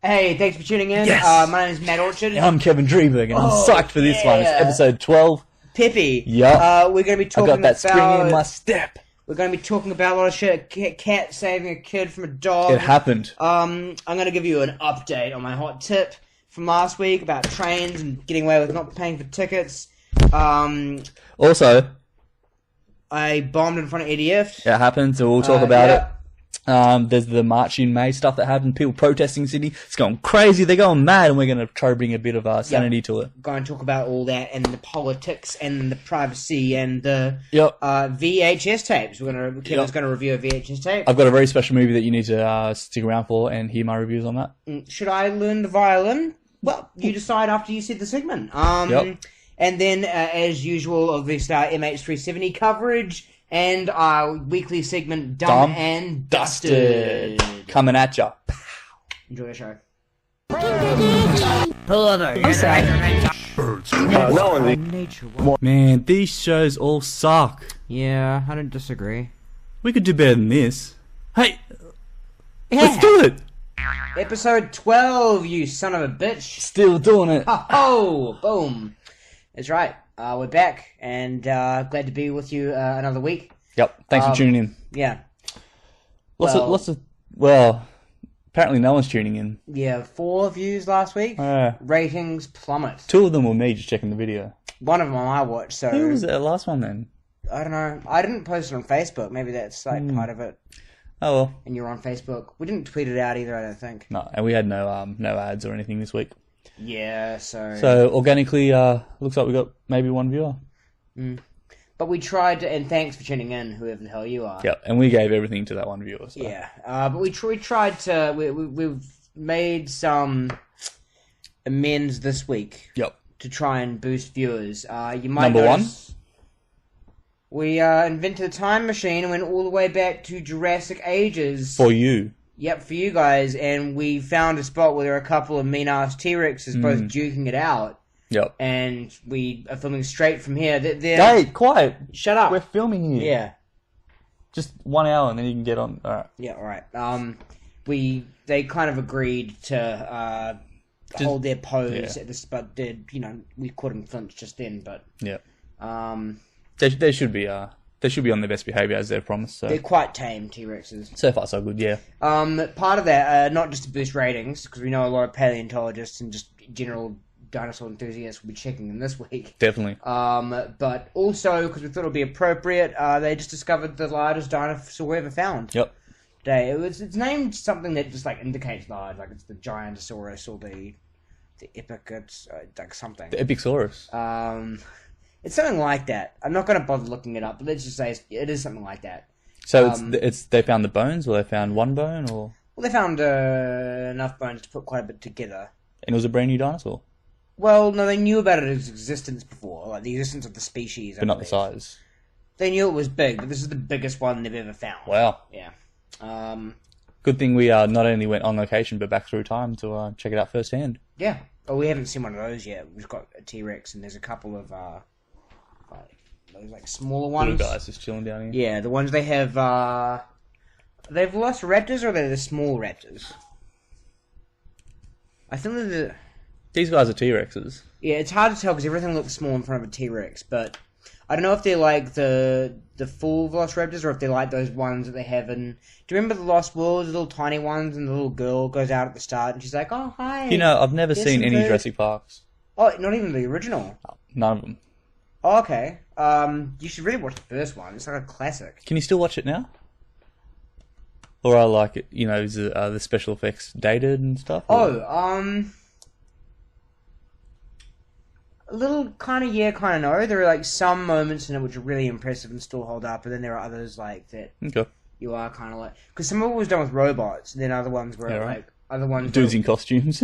Hey, thanks for tuning in. Yes. My name is Matt Orchard. I'm Kevin Dreberg, and I'm psyched for this one. It's episode 12. Peppy. Yep. We're going to be talking I got that about... spring in my step. We're going to be talking about a lot of shit. A cat saving a kid from a dog. It happened. I'm going to give you an update on my hot tip from last week about trains and getting away with not paying for tickets. Also, I bombed in front of Ifft. it happened, so we'll talk about it. There's the March in May stuff that happened. People protesting Sydney. It's going crazy. They're going mad, and we're going to try to bring a bit of sanity to it. Going to talk about all that and the politics and the privacy and the VHS tapes. Kevin's going to review a VHS tape. I've got a very special movie that you need to stick around for and hear my reviews on that. Should I learn the violin? Well, you decide after you see the segment. And then, as usual, obviously our MH370 coverage. And our weekly segment, Dumb and Dusted. Coming at ya. Enjoy the show. Man, these shows all suck. Yeah, I don't disagree. We could do better than this. Hey, Yeah. let's do it. Episode 12, you son of a bitch. Still doing it. Oh, boom. That's right. We're back, and glad to be with you another week. Yep. Thanks for tuning in. Yeah. Well, apparently no one's tuning in. Yeah, 4 views last week. Ratings plummet. 2 of them were me just checking the video. One of them I watched, so... Who was the last one then? I don't know. I didn't post it on Facebook. Maybe that's like part of it. Oh well. And you're on Facebook. We didn't tweet it out either, I don't think. No, and we had no ads or anything this week. Yeah, so... So organically, looks like we got maybe 1 viewer. But we tried to, and thanks for tuning in, whoever the hell you are. Yeah, and we gave everything to that 1 viewer. So. Yeah, but we tried to, we've made some amends this week. Yep. To try and boost viewers. You might Number notice we invented a time machine and went all the way back to Jurassic Ages. For you. Yep, for you guys, and we found a spot where there are a couple of mean-ass T-Rexes both duking it out. Yep. And we are filming straight from here. Hey, quiet! Shut up! We're filming here. Yeah. Just 1 hour and then you can get on. Alright. Yeah, alright. They kind of agreed to hold their pose at this, but we couldn't flinch just then, but... Yeah. They should be on their best behaviour as they've promised, so... They're quite tame, T-Rexes. So far, so good, yeah. Part of that, not just to boost ratings, because we know a lot of paleontologists and just general dinosaur enthusiasts will be checking them this week. Definitely. But also, because we thought it would be appropriate, they just discovered the largest dinosaur ever found. Yep. Today. It's named something that just, indicates large, it's the Gigantosaurus or the Epic, it's something. The Epicsaurus. It's something like that. I'm not going to bother looking it up, but let's just say it is something like that. So they found the bones, or they found 1 bone, or? Well, they found enough bones to put quite a bit together. And it was a brand new dinosaur? Well, no, they knew about its existence before, the existence of the species. But not the size. They knew it was big, but this is the biggest one they've ever found. Wow. Yeah. Good thing we not only went on location, but back through time to check it out firsthand. Yeah. Oh, we haven't seen one of those yet. We've got a T-Rex, and there's a couple of those smaller ones. Little guys just chilling down here. Yeah, the ones they have. They've velociraptors, or they're the small raptors. I think they're the. These guys are T-Rexes. Yeah, it's hard to tell because everything looks small in front of a T-Rex, but I don't know if they're like the full velociraptors or if they're like those ones that they have in... Do you remember the Lost World, the little tiny ones, and the little girl goes out at the start and she's like, "Oh, hi." I've never seen any Jurassic Parks. Oh, not even the original? None of them. Oh, okay. You should really watch the first one. It's like a classic. Can you still watch it now? Or I like it, is the special effects dated and stuff? Or? A little kind of no. There are some moments in it which are really impressive and still hold up, and then there are others that okay. You are kind of because some of it was done with robots, and then other ones were other ones dudes in costumes.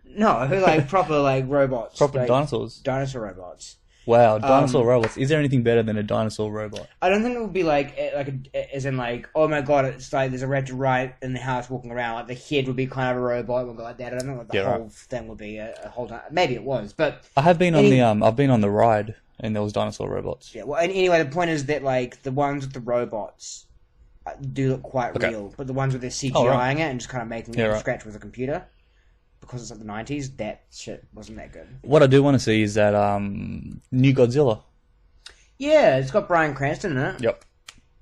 No, proper robots, proper dinosaurs, dinosaur robots. Wow, dinosaur robots. Is there anything better than a dinosaur robot? I don't think it would be as in oh my god, it's there's a raptor right in the house walking around. The head would be kind of a robot, would go like that. I don't know what the whole thing would be a whole time. Maybe it was, but I have been on I've been on the ride and there was dinosaur robots. Yeah, well, and anyway, the point is that the ones with the robots do look quite real, but the ones where they're CGIing it and just kind of making it from scratch with a computer. because it's like the 90s, that shit wasn't that good. What I do want to see is that new Godzilla. Yeah, it's got Bryan Cranston in it. Yep.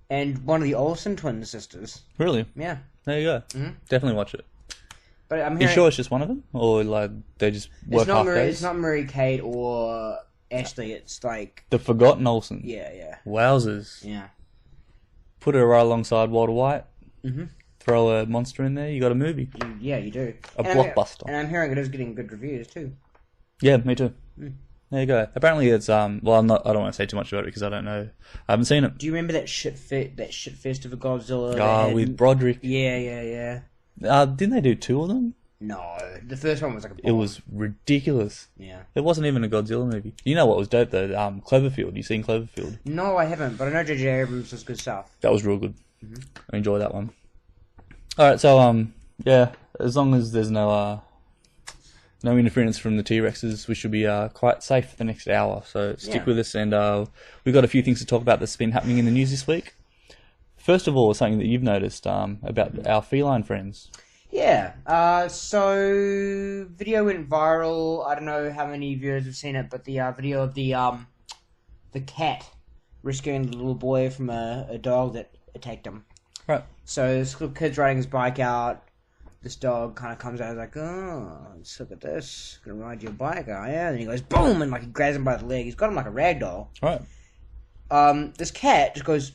And one of the Olsen twin sisters. Really? Yeah. There you go. Mm-hmm. Definitely watch it. But I'm You sure it's just one of them? Or like they just work half days? It's not Mary-Kate or Ashley, it's like... The Forgotten Olsen. Yeah. Wowzers. Yeah. Put her right alongside Walter White. Mm-hmm. Throw a monster in there, you got a movie. Yeah, you do. A blockbuster. And I'm hearing it is getting good reviews too. Yeah, me too. Mm. There you go. Apparently it's well, I don't want to say too much about it because I don't know. I haven't seen it. Do you remember that shit fest of a Godzilla? With Broderick. Yeah. Didn't they do 2 of them? No, the first one was like a bomb. It was ridiculous. Yeah. It wasn't even a Godzilla movie. You know what was dope though? Cloverfield. You seen Cloverfield? No, I haven't, but I know J.J. Abrams does good stuff. That was real good. Mm-hmm. I enjoyed that one. Alright, so yeah, as long as there's no interference from the T-Rexes, we should be quite safe for the next hour. So stick with us, and we've got a few things to talk about that's been happening in the news this week. First of all, something that you've noticed about our feline friends. Yeah, so video went viral. I don't know how many viewers have seen it, but the video of the cat rescuing the little boy from a dog that attacked him. Right. So this little kid's riding his bike out. This dog kind of comes out and is like, oh, let's look at this. Gonna ride your bike, oh yeah? And he goes, boom, and like he grabs him by the leg. He's got him like a rag doll. Right. This cat just goes,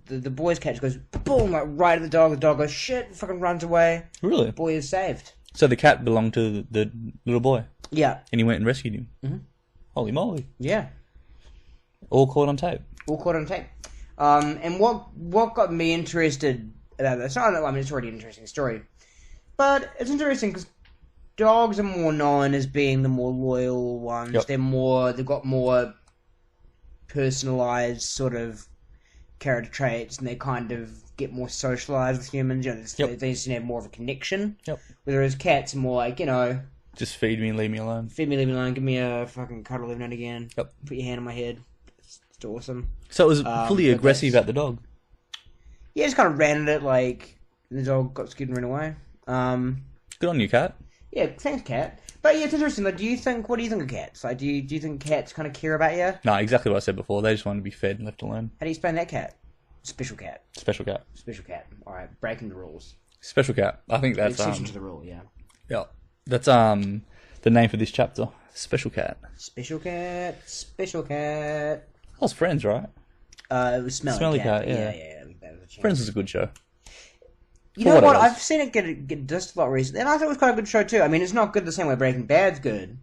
the boy's cat just goes, boom, like right at the dog. The dog goes, shit, fucking runs away. Really? The boy is saved. So the cat belonged to the little boy? Yeah. And he went and rescued him? Mm-hmm. Holy moly. Yeah. All caught on tape. All caught on tape. And what got me interested about this, I mean, it's already an interesting story, but it's interesting because dogs are more known as being the more loyal ones. Yep. They've got more personalized sort of character traits, and they kind of get more socialized with humans. You know, they seem to have more of a connection. Yep. Whereas cats are more like, you know, just feed me and leave me alone. feed me, leave me alone, give me a fucking cuddle every now and again. Yep. Put your hand on my head. It's awesome. So it was fully aggressive at the dog. Yeah, just kind of ran at it like the dog got scared and ran away. Good on you, cat. Yeah, thanks, cat. But yeah, it's interesting. Like, what do you think of cats? Like, do you think cats kind of care about you? No, exactly what I said before. They just want to be fed and left alone. How do you explain that cat? Special cat. Special cat. Special cat. All right, breaking the rules. Special cat. I think that's exception to the rule. Yeah. Yeah, that's the name for this chapter. Special cat. Special cat. Special cat. That was Friends, right? It was Smelly Cat. Yeah. That was a Friends was a good show. You know what? I've seen it get dissed a lot recently, and I thought it was quite a good show too. I mean, it's not good the same way Breaking Bad's good,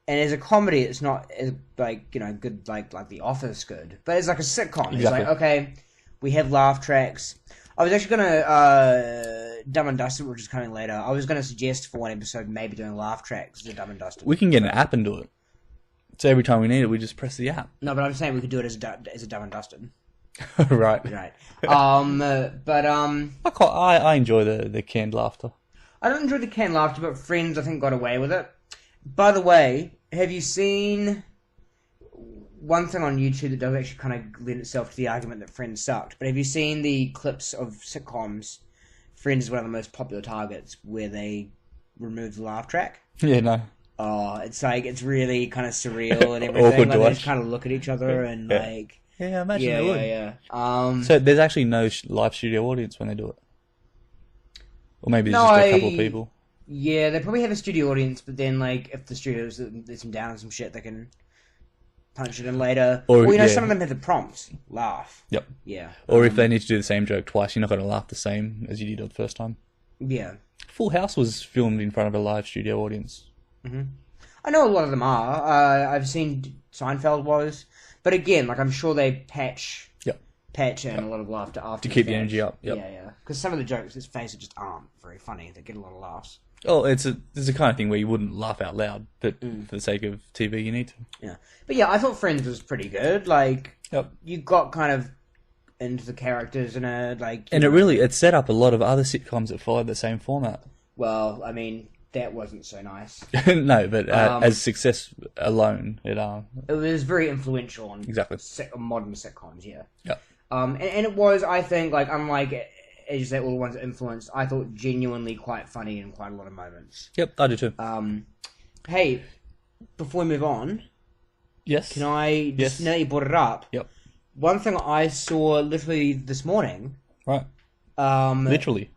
and as a comedy, it's not as like, you know, good like The Office good. But it's like a sitcom. It's like, okay, we have laugh tracks. I was actually gonna Dumb and Dusted, which is coming later. I was gonna suggest for one episode maybe doing laugh tracks to Dumb and Dusted. We can get an app and do it. So every time we need it, we just press the app. No, but I'm saying we could do it as a Dumb and Dusted. Right. Right. But I enjoy the canned laughter. I don't enjoy the canned laughter, but Friends I think got away with it. By the way, have you seen one thing on YouTube that does actually kind of lend itself to the argument that Friends sucked? But have you seen the clips of sitcoms? Friends is one of the most popular targets where they remove the laugh track. Yeah, no. Oh, it's like, it's really kind of surreal and everything. Awkward like, to they watch. just kind of look at each other and like... Yeah, I imagine they would. Yeah. So there's actually no live studio audience when they do it? Or maybe there's No, just a couple of people? Yeah, they probably have a studio audience, but then, like, if the studios let them down and some shit, they can punch it in later. Or, you know, some of them have the prompts. Laugh. Yep. Yeah. Or if they need to do the same joke twice, you're not going to laugh the same as you did the first time. Yeah. Full House was filmed in front of a live studio audience. Mm-hmm. I know a lot of them are. I've seen Seinfeld was. But again, like, I'm sure they patch in a lot of laughter after to keep the energy up. Yep. Yeah. Because some of the jokes, let's face it, just aren't very funny. They get a lot of laughs. Oh, it's the kind of thing where you wouldn't laugh out loud, but for the sake of TV, you need to. Yeah. But yeah, I thought Friends was pretty good. Like, you got kind of into the characters and it set up a lot of other sitcoms that followed the same format. Well, I mean, that wasn't so nice. No, but as success alone, it was very influential on exactly modern sitcoms. Yeah. Yeah. And it was, I think, like, unlike as you say, all the ones that influenced, I thought genuinely quite funny in quite a lot of moments. Yep, I do too. Hey, before we move on, Yes. can I just now that you brought it up? Yep. One thing I saw literally this morning. Right. Literally.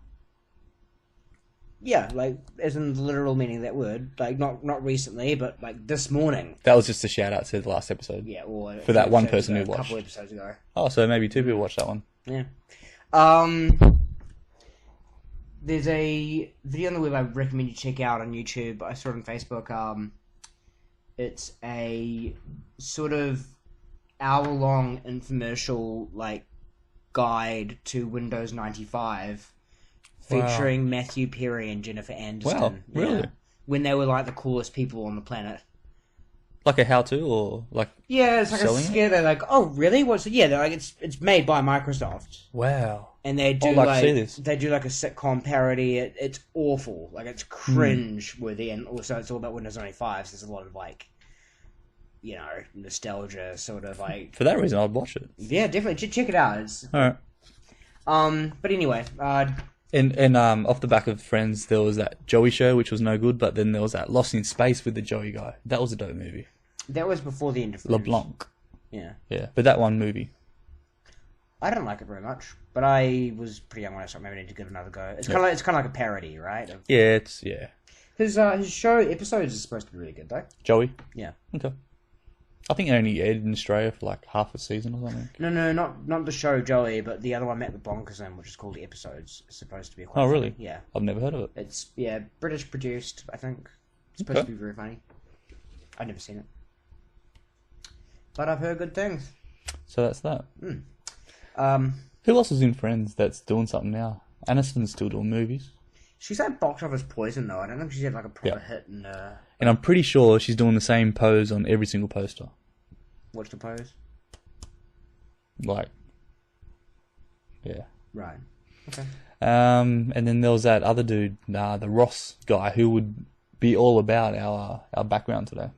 Yeah, like as in the literal meaning of that word. Like not recently, but like this morning. That was just a shout out to the last episode. Yeah, or for that one person who watched. A couple episodes ago. Oh, so maybe 2 people watched that one. Yeah. There's a video on the web I recommend you check out on YouTube. I saw it on Facebook. It's a sort of hour-long infomercial like guide to Windows 95. Featuring Matthew Perry and Jennifer Aniston. Wow, really? Yeah. When they were like the coolest people on the planet. Like a how-to or like yeah, it's like a scare. They're like, oh really? What's it? Yeah, they're like it's made by Microsoft. Wow. And they do I'd like to see this. They do like a sitcom parody. It's awful. Like it's cringe worthy, and also it's all about Windows 95. So there's a lot of like, you know, nostalgia sort of like. For that reason, I'd watch it. Yeah, definitely check it out. It's all right. But anyway, And off the back of Friends, there was that Joey show, which was no good, but then there was that Lost in Space with the Joey guy. That was a dope movie. That was before the end of Friends. LeBlanc. Yeah. Yeah, but that one movie. I don't like it very much, but I was pretty young when I saw it. Maybe I need to give it another go. It's kind of like a parody, right? Yeah, His show episodes are supposed to be really good, though. Joey? Yeah. Okay. I think it only aired in Australia for like half a season or something. No, not the show Joey, but the other one Matt LeBlanc is in, which is called Episodes. It's supposed to be quite funny. Really? Yeah. I've never heard of it. It's, British produced, I think. It's supposed to be very funny. I've never seen it. But I've heard good things. So that's that. Who else is in Friends that's doing something now? Aniston's still doing movies. She's like box office poison, though. I don't think she's had like a proper hit in... And I'm pretty sure she's doing the same pose on every single poster. What's the pose? Like... Yeah. Right. Okay. And then there was that other dude, the Ross guy, who would be all about our background today.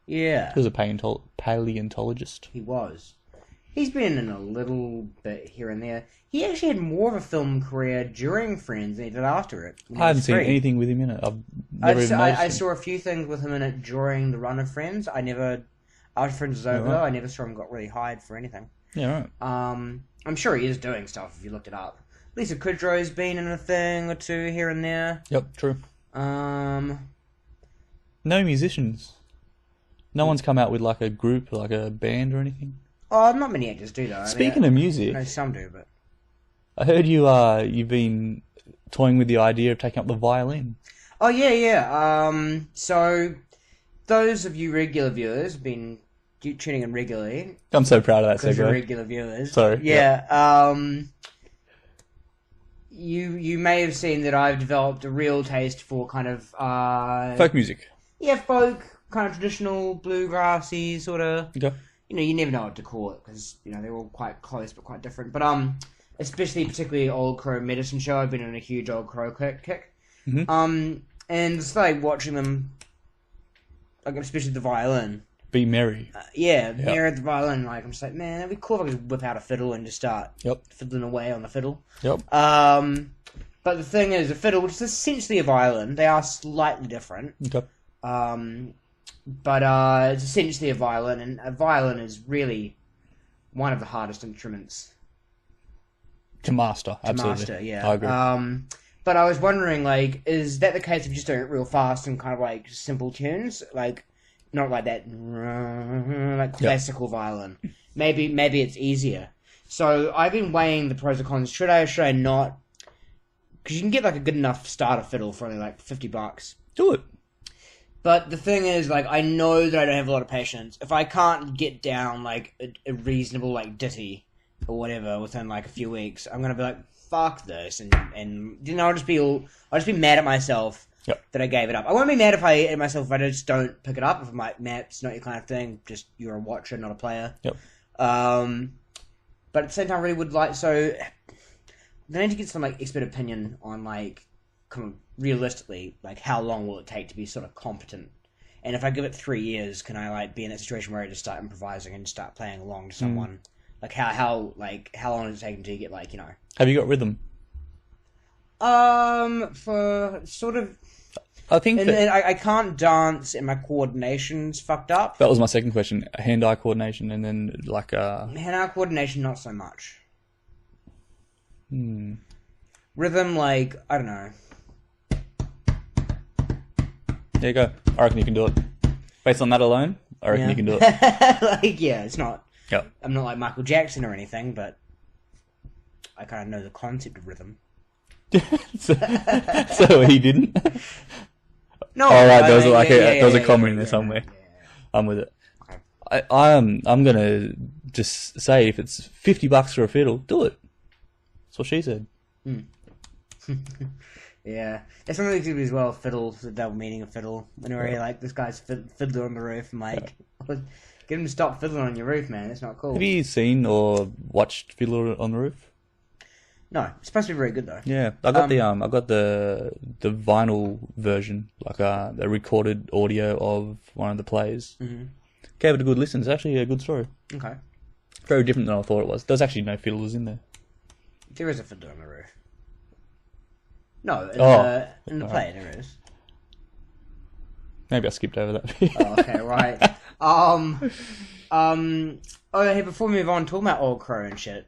Yeah. He was a paleontologist. He was. He's been in a little bit here and there. He actually had more of a film career during Friends than he did after it. I haven't seen anything with him in it. I saw a few things with him in it during the run of Friends. After Friends was over, I never saw him got really hired for anything. Yeah, right. I'm sure he is doing stuff if you looked it up. Lisa Kudrow's been in a thing or two here and there. Yep, true. No musicians. No one's come out with like a group, like a band or anything. Oh, not many actors do though. Speaking of music, no, some do, but I heard you've been toying with the idea of taking up the violin. Oh yeah. So those of you regular viewers have been tuning in regularly. I'm so proud of that segue. You're regular viewers. Sorry. Yeah. Yep. You may have seen that I've developed a real taste for kind of folk music. Yeah, folk, kind of traditional bluegrassy sort of. Okay. You know, you never know what to call it because they're all quite close but quite different. But especially particularly Old Crow Medicine Show. I've been on a huge Old Crow kick. Mm-hmm. And it's like watching them, like especially the violin. Be merry. Merry the violin. Like I'm just like, man, it'd be cool if I could just whip out a fiddle and just start fiddling away on the fiddle. Yep. But the thing is, a fiddle, which is essentially a violin, they are slightly different. Okay. But it's essentially a violin, and a violin is really one of the hardest instruments to master. Absolutely. Yeah. I agree. But I was wondering, like, is that the case of just doing it real fast and kind of like simple tunes, like not like that, like classical violin? Maybe it's easier. So I've been weighing the pros and cons. Should I or should I not? Because you can get like a good enough starter fiddle for only like $50. Do it. But the thing is, like, I know that I don't have a lot of patience. If I can't get down, like, a reasonable, like, ditty or whatever within, like, a few weeks, I'm gonna be like, fuck this, and I'll just be mad at myself that I gave it up. I won't be mad at myself if I just don't pick it up. If I'm like, Matt, it's not your kind of thing, just, you're a watcher, not a player. Yep. But at the same time, I really would like, so, I need to get some, like, expert opinion on, like, kind of realistically, like, how long will it take to be sort of competent? And if I give it 3 years, can I, like, be in that situation where I just start improvising and start playing along to someone? Like, how long does it take until you get, like, Have you got rhythm? For sort of... I think and I can't dance and my coordination's fucked up. that was my second question. Hand-eye coordination and then like... Hand-eye coordination, not so much. Rhythm, like, I don't know. There you go. I reckon you can do it. Based on that alone, I reckon you can do it. Like, yeah, it's not... Yep. I'm not like Michael Jackson or anything, but I kind of know the concept of rhythm. so he didn't? No. Oh, right, there was a comma in there somewhere. Yeah. I'm with it. Okay. I'm gonna just say if it's $50 for a fiddle, do it. That's what she said. Yeah, it's something to do as well. Fiddle, the double meaning of fiddle. Whenever you're like, this guy's fiddler on the roof, I'm like, get him to stop fiddling on your roof, man. It's not cool. Have you seen or watched Fiddler on the Roof? No, it's supposed to be very good though. Yeah, I got the vinyl version, like the recorded audio of one of the plays. Mm-hmm. Gave it a good listen. It's actually a good story. Okay. Very different than I thought it was. There's actually no fiddlers in there. There is a fiddler on the roof. No, in the play there is. Maybe I skipped over that. Oh, okay, right. Hey, before we move on, talking about Old Crow and shit.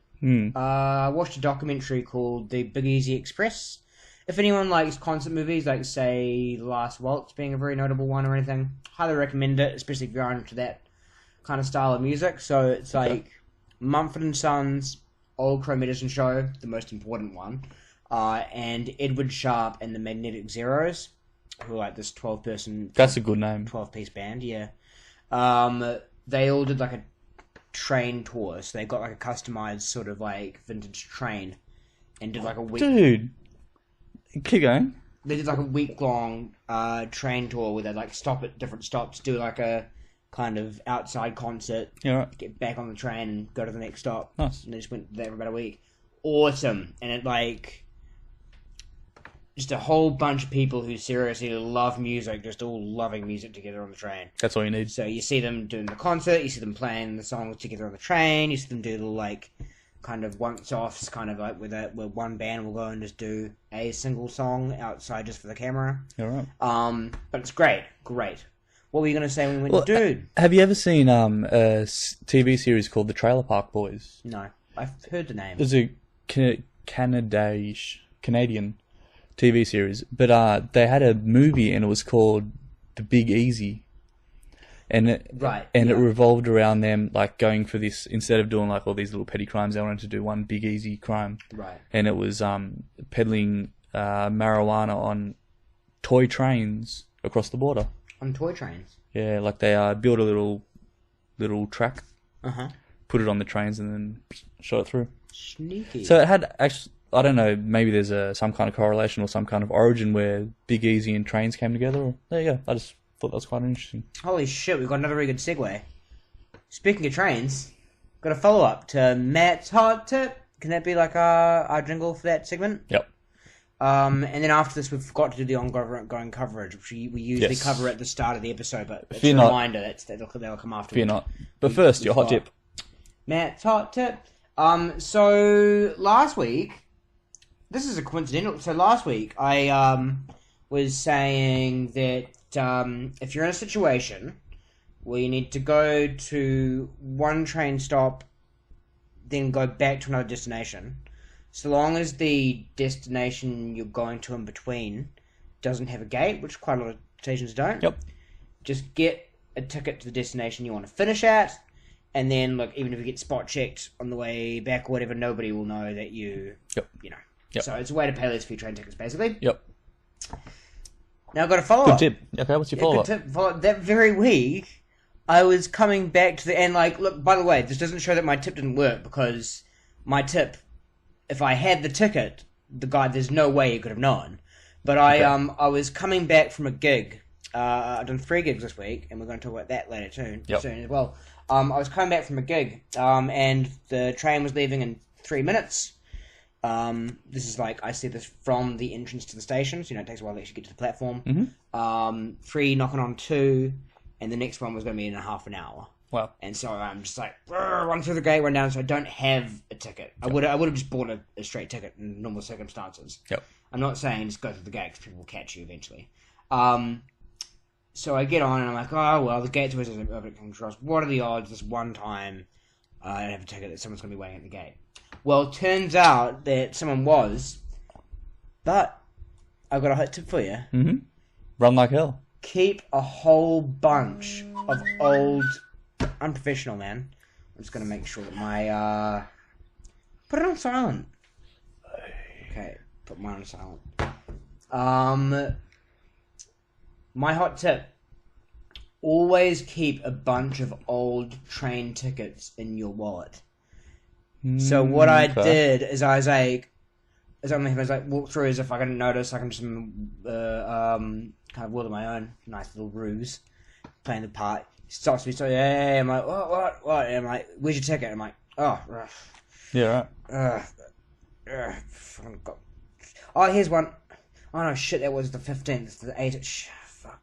I watched a documentary called The Big Easy Express. If anyone likes concert movies, like say The Last Waltz being a very notable one or anything, highly recommend it, especially if you're into that kind of style of music. So it's like Mumford & Sons, Old Crow Medicine Show, the most important one, and Edward Sharpe and the Magnetic Zeros, who are like this 12-person... That's a good name. 12-piece band, yeah. They all did like a train tour, so they got like a customized sort of like vintage train and did like a week... Dude, keep going. They did like a week-long train tour where they'd like stop at different stops, do like a kind of outside concert, get back on the train and go to the next stop. Nice. And they just went there for about a week. Awesome. And it like... just a whole bunch of people who seriously love music, just all loving music together on the train. That's all you need. So you see them doing the concert, you see them playing the songs together on the train, you see them do little like kind of once-offs, kind of like where one band will go and just do a single song outside just for the camera. All right. But it's great. What were you going to say when we went to Dude? Have you ever seen a TV series called The Trailer Park Boys? No. I've heard the name. It's a Canadian TV series, but they had a movie and it was called The Big Easy, and it revolved around them like going for this, instead of doing like all these little petty crimes, they wanted to do one big easy crime, right? And it was peddling marijuana on toy trains across the border. On toy trains? Yeah, like they built a little track, put it on the trains, and then shot it through. Sneaky. So it had actually, I don't know, maybe there's some kind of correlation or some kind of origin where Big Easy and trains came together. There you go. I just thought that was quite interesting. Holy shit, we've got another very good segue. Speaking of trains, got a follow-up to Matt's Hot Tip. Can that be like our jingle for that segment? Yep. And then after this, we've got to do the ongoing coverage, which we usually cover at the start of the episode, but it's a reminder that'll come after. Fear not. But first, your hot tip. Matt's Hot Tip. So last week, this is a coincidental. So last week, I was saying that if you're in a situation where you need to go to one train stop, then go back to another destination, so long as the destination you're going to in between doesn't have a gate, which quite a lot of stations don't. Yep. Just get a ticket to the destination you want to finish at, and then look, even if you get spot checked on the way back or whatever, nobody will know that you know. Yep. So it's a way to pay less for your train tickets, basically. Yep. Now I've got a follow-up. Good tip. Okay, what's your follow-up? Good tip. That very week, I was coming back to the... And, like, look, by the way, this doesn't show that my tip didn't work, because my tip, if I had the ticket, there's no way you could have known. But I was coming back from a gig. I've done 3 gigs this week, and we're going to talk about that later soon as well. I was coming back from a gig, and the train was leaving in 3 minutes. This is like, I see this from the entrance to the station, so it takes a while to actually get to the platform. 3 knocking on 2, and the next one was going to be in half an hour. Wow. And so I'm just like, run through the gate, run down, so I don't have a ticket. I would have just bought a straight ticket in normal circumstances. Yep. I'm not saying just go through the gate because people will catch you eventually. So I get on and I'm like, oh, well, the gate's always open controls. What are the odds this one time I don't have a ticket that someone's going to be waiting at the gate? Well, it turns out that someone was, but I've got a hot tip for you. Mm-hmm. Run like hell. Keep a whole bunch of old... Unprofessional, man. I'm just going to make sure that my... Put it on silent. Okay, put mine on silent. My hot tip. Always keep a bunch of old train tickets in your wallet. So what I did is I was like, walk through as if I didn't notice. I can just kind of world of my own, nice little ruse, playing the part. He stops me, so yeah. I'm like, what? And I'm like, where's your ticket? I'm like, oh, yeah, right. Oh, here's one. Oh no, shit, that was the 15th, the 8th. Fuck.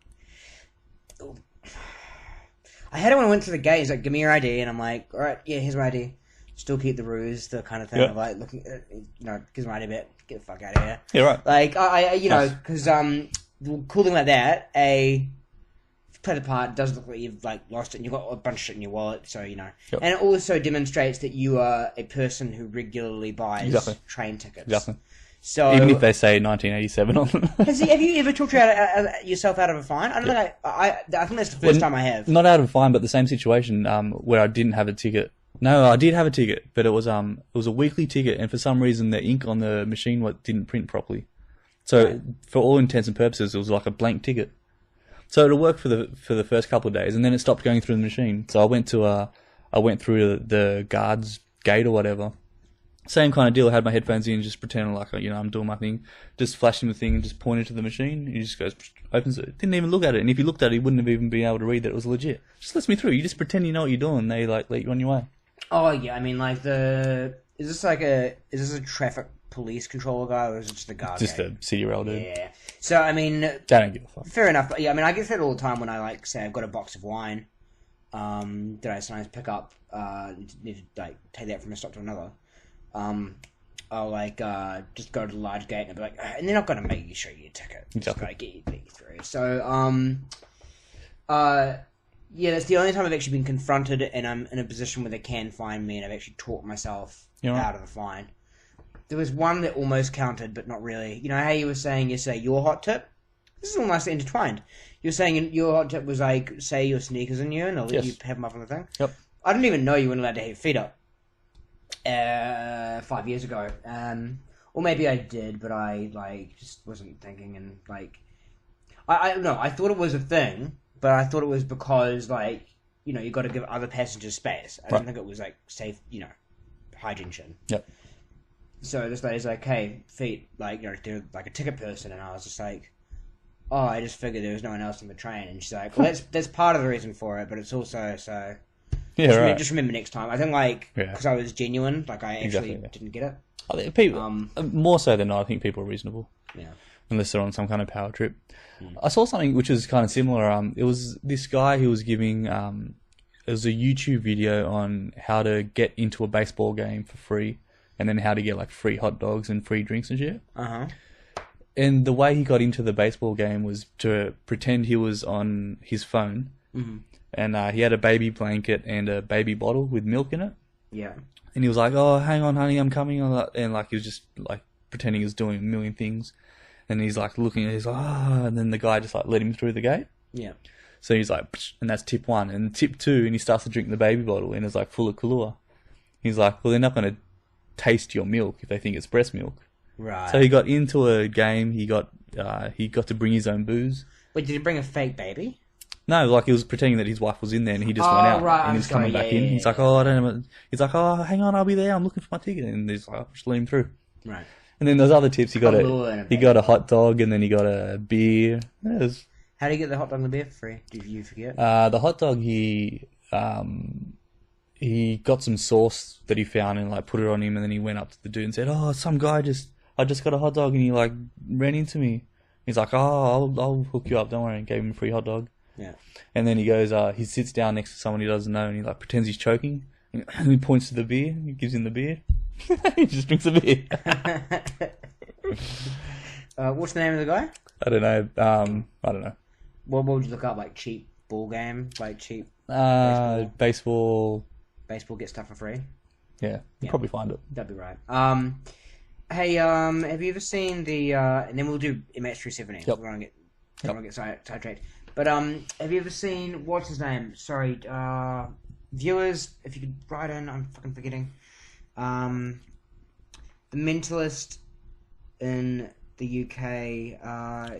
I had it when I went to the gate. He's like, give me your ID, and I'm like, all right, yeah, here's my ID. Still keep the ruse, the kind of thing of like looking, gives my ID back, get the fuck out of here. Yeah, right. Like because the cool thing like that, play the part, does look like you've like lost it, and you've got a bunch of shit in your wallet, so and it also demonstrates that you are a person who regularly buys train tickets. Exactly. So even if they say 1987 on them. Have you ever talked yourself out of a fine? I don't think I think that's the first time I have. Not out of a fine, but the same situation where I didn't have a ticket. No, I did have a ticket, but it was a weekly ticket, and for some reason the ink on the machine didn't print properly. So for all intents and purposes, it was like a blank ticket. So it'll work for the first couple of days, and then it stopped going through the machine. So I went through the guard's gate or whatever. Same kind of deal. I had my headphones in, just pretending like I'm doing my thing, just flashing the thing and just pointing to the machine. He just goes, opens it. Didn't even look at it, and if you looked at it, he wouldn't have even been able to read that it was legit. Just lets me through. You just pretend you know what you're doing. They let you on your way. Oh yeah, I mean like is this a traffic police controller guy, or is it just a guard? Just a city rail dude. Yeah. So I mean, they don't give a fuck. Fair enough, but yeah, I mean I get that all the time when I say I've got a box of wine, that I sometimes pick up, need to take that from a stop to another. I'll just go to the large gate and I'll be like, and they're not gonna make you show you a ticket. Exactly. Just gotta get you through. So yeah, that's the only time I've actually been confronted and I'm in a position where they can fine me and I've actually talked myself out of the fine. There was one that almost counted, but not really. You know how you were saying yesterday, your hot tip? This is all nicely intertwined. You were saying your hot tip was say your sneakers in you and they'll let you have them up on the thing? Yep. I didn't even know you weren't allowed to have your feet up 5 years ago. Or maybe I did, but I just wasn't thinking and I don't know, I thought it was a thing. But I thought it was because, you got to give other passengers space. I didn't think it was, safe, hygiene shit. Yep. So this lady's like, hey, feet, they're like a ticket person. And I was just like, oh, I just figured there was no one else on the train. And she's like, well, that's part of the reason for it, but it's also so... Yeah, just remember next time. I think, because I was genuine, I actually didn't get it. I think people, more so than not, I think people are reasonable. Yeah. Unless they're on some kind of power trip. I saw something which was kind of similar. It was this guy who was giving... it was a YouTube video on how to get into a baseball game for free, and then how to get free hot dogs and free drinks and shit. Uh-huh. And the way he got into the baseball game was to pretend he was on his phone, and he had a baby blanket and a baby bottle with milk in it. Yeah. And he was like, "Oh, hang on, honey, I'm coming." And he was just pretending he was doing a million things. And he's looking at it, he's like, and then the guy just let him through the gate. Yeah. So he's like, psh, and that's tip 1. And tip 2, and he starts to drink the baby bottle, and it's full of Kahlua. He's like, well, they're not going to taste your milk if they think it's breast milk. Right. So he got into a game, he got to bring his own booze. Wait, did he bring a fake baby? No, he was pretending that his wife was in there, and he just went out, and he's coming back in. He's like, I don't know. He's like, hang on, I'll be there, I'm looking for my ticket. And he's like, just let him through. Right. And then those other tips, he got a hot dog, and then he got a beer. How do you get the hot dog and the beer for free? Did you forget? The hot dog, he got some sauce that he found and put it on him, and then he went up to the dude and said, "Oh, some guy I just got a hot dog and he ran into me." He's like, "Oh, I'll hook you up, don't worry," and gave him a free hot dog. Yeah. And then he goes, he sits down next to someone he doesn't know, and he like pretends he's choking, and he points to the beer. He gives him the beer. He just drinks the beer. What's the name of the guy? I don't know. I don't know. What would you look up? Like cheap ball game, like cheap baseball. Baseball get stuff for free. Yeah, you'll probably find it. That'd be right. Hey, have you ever seen the? And then we'll do MH370. Yep. Don't want to get sidetracked. But have you ever seen what's his name? Sorry, viewers, if you could write in, I'm fucking forgetting. The Mentalist in the UK.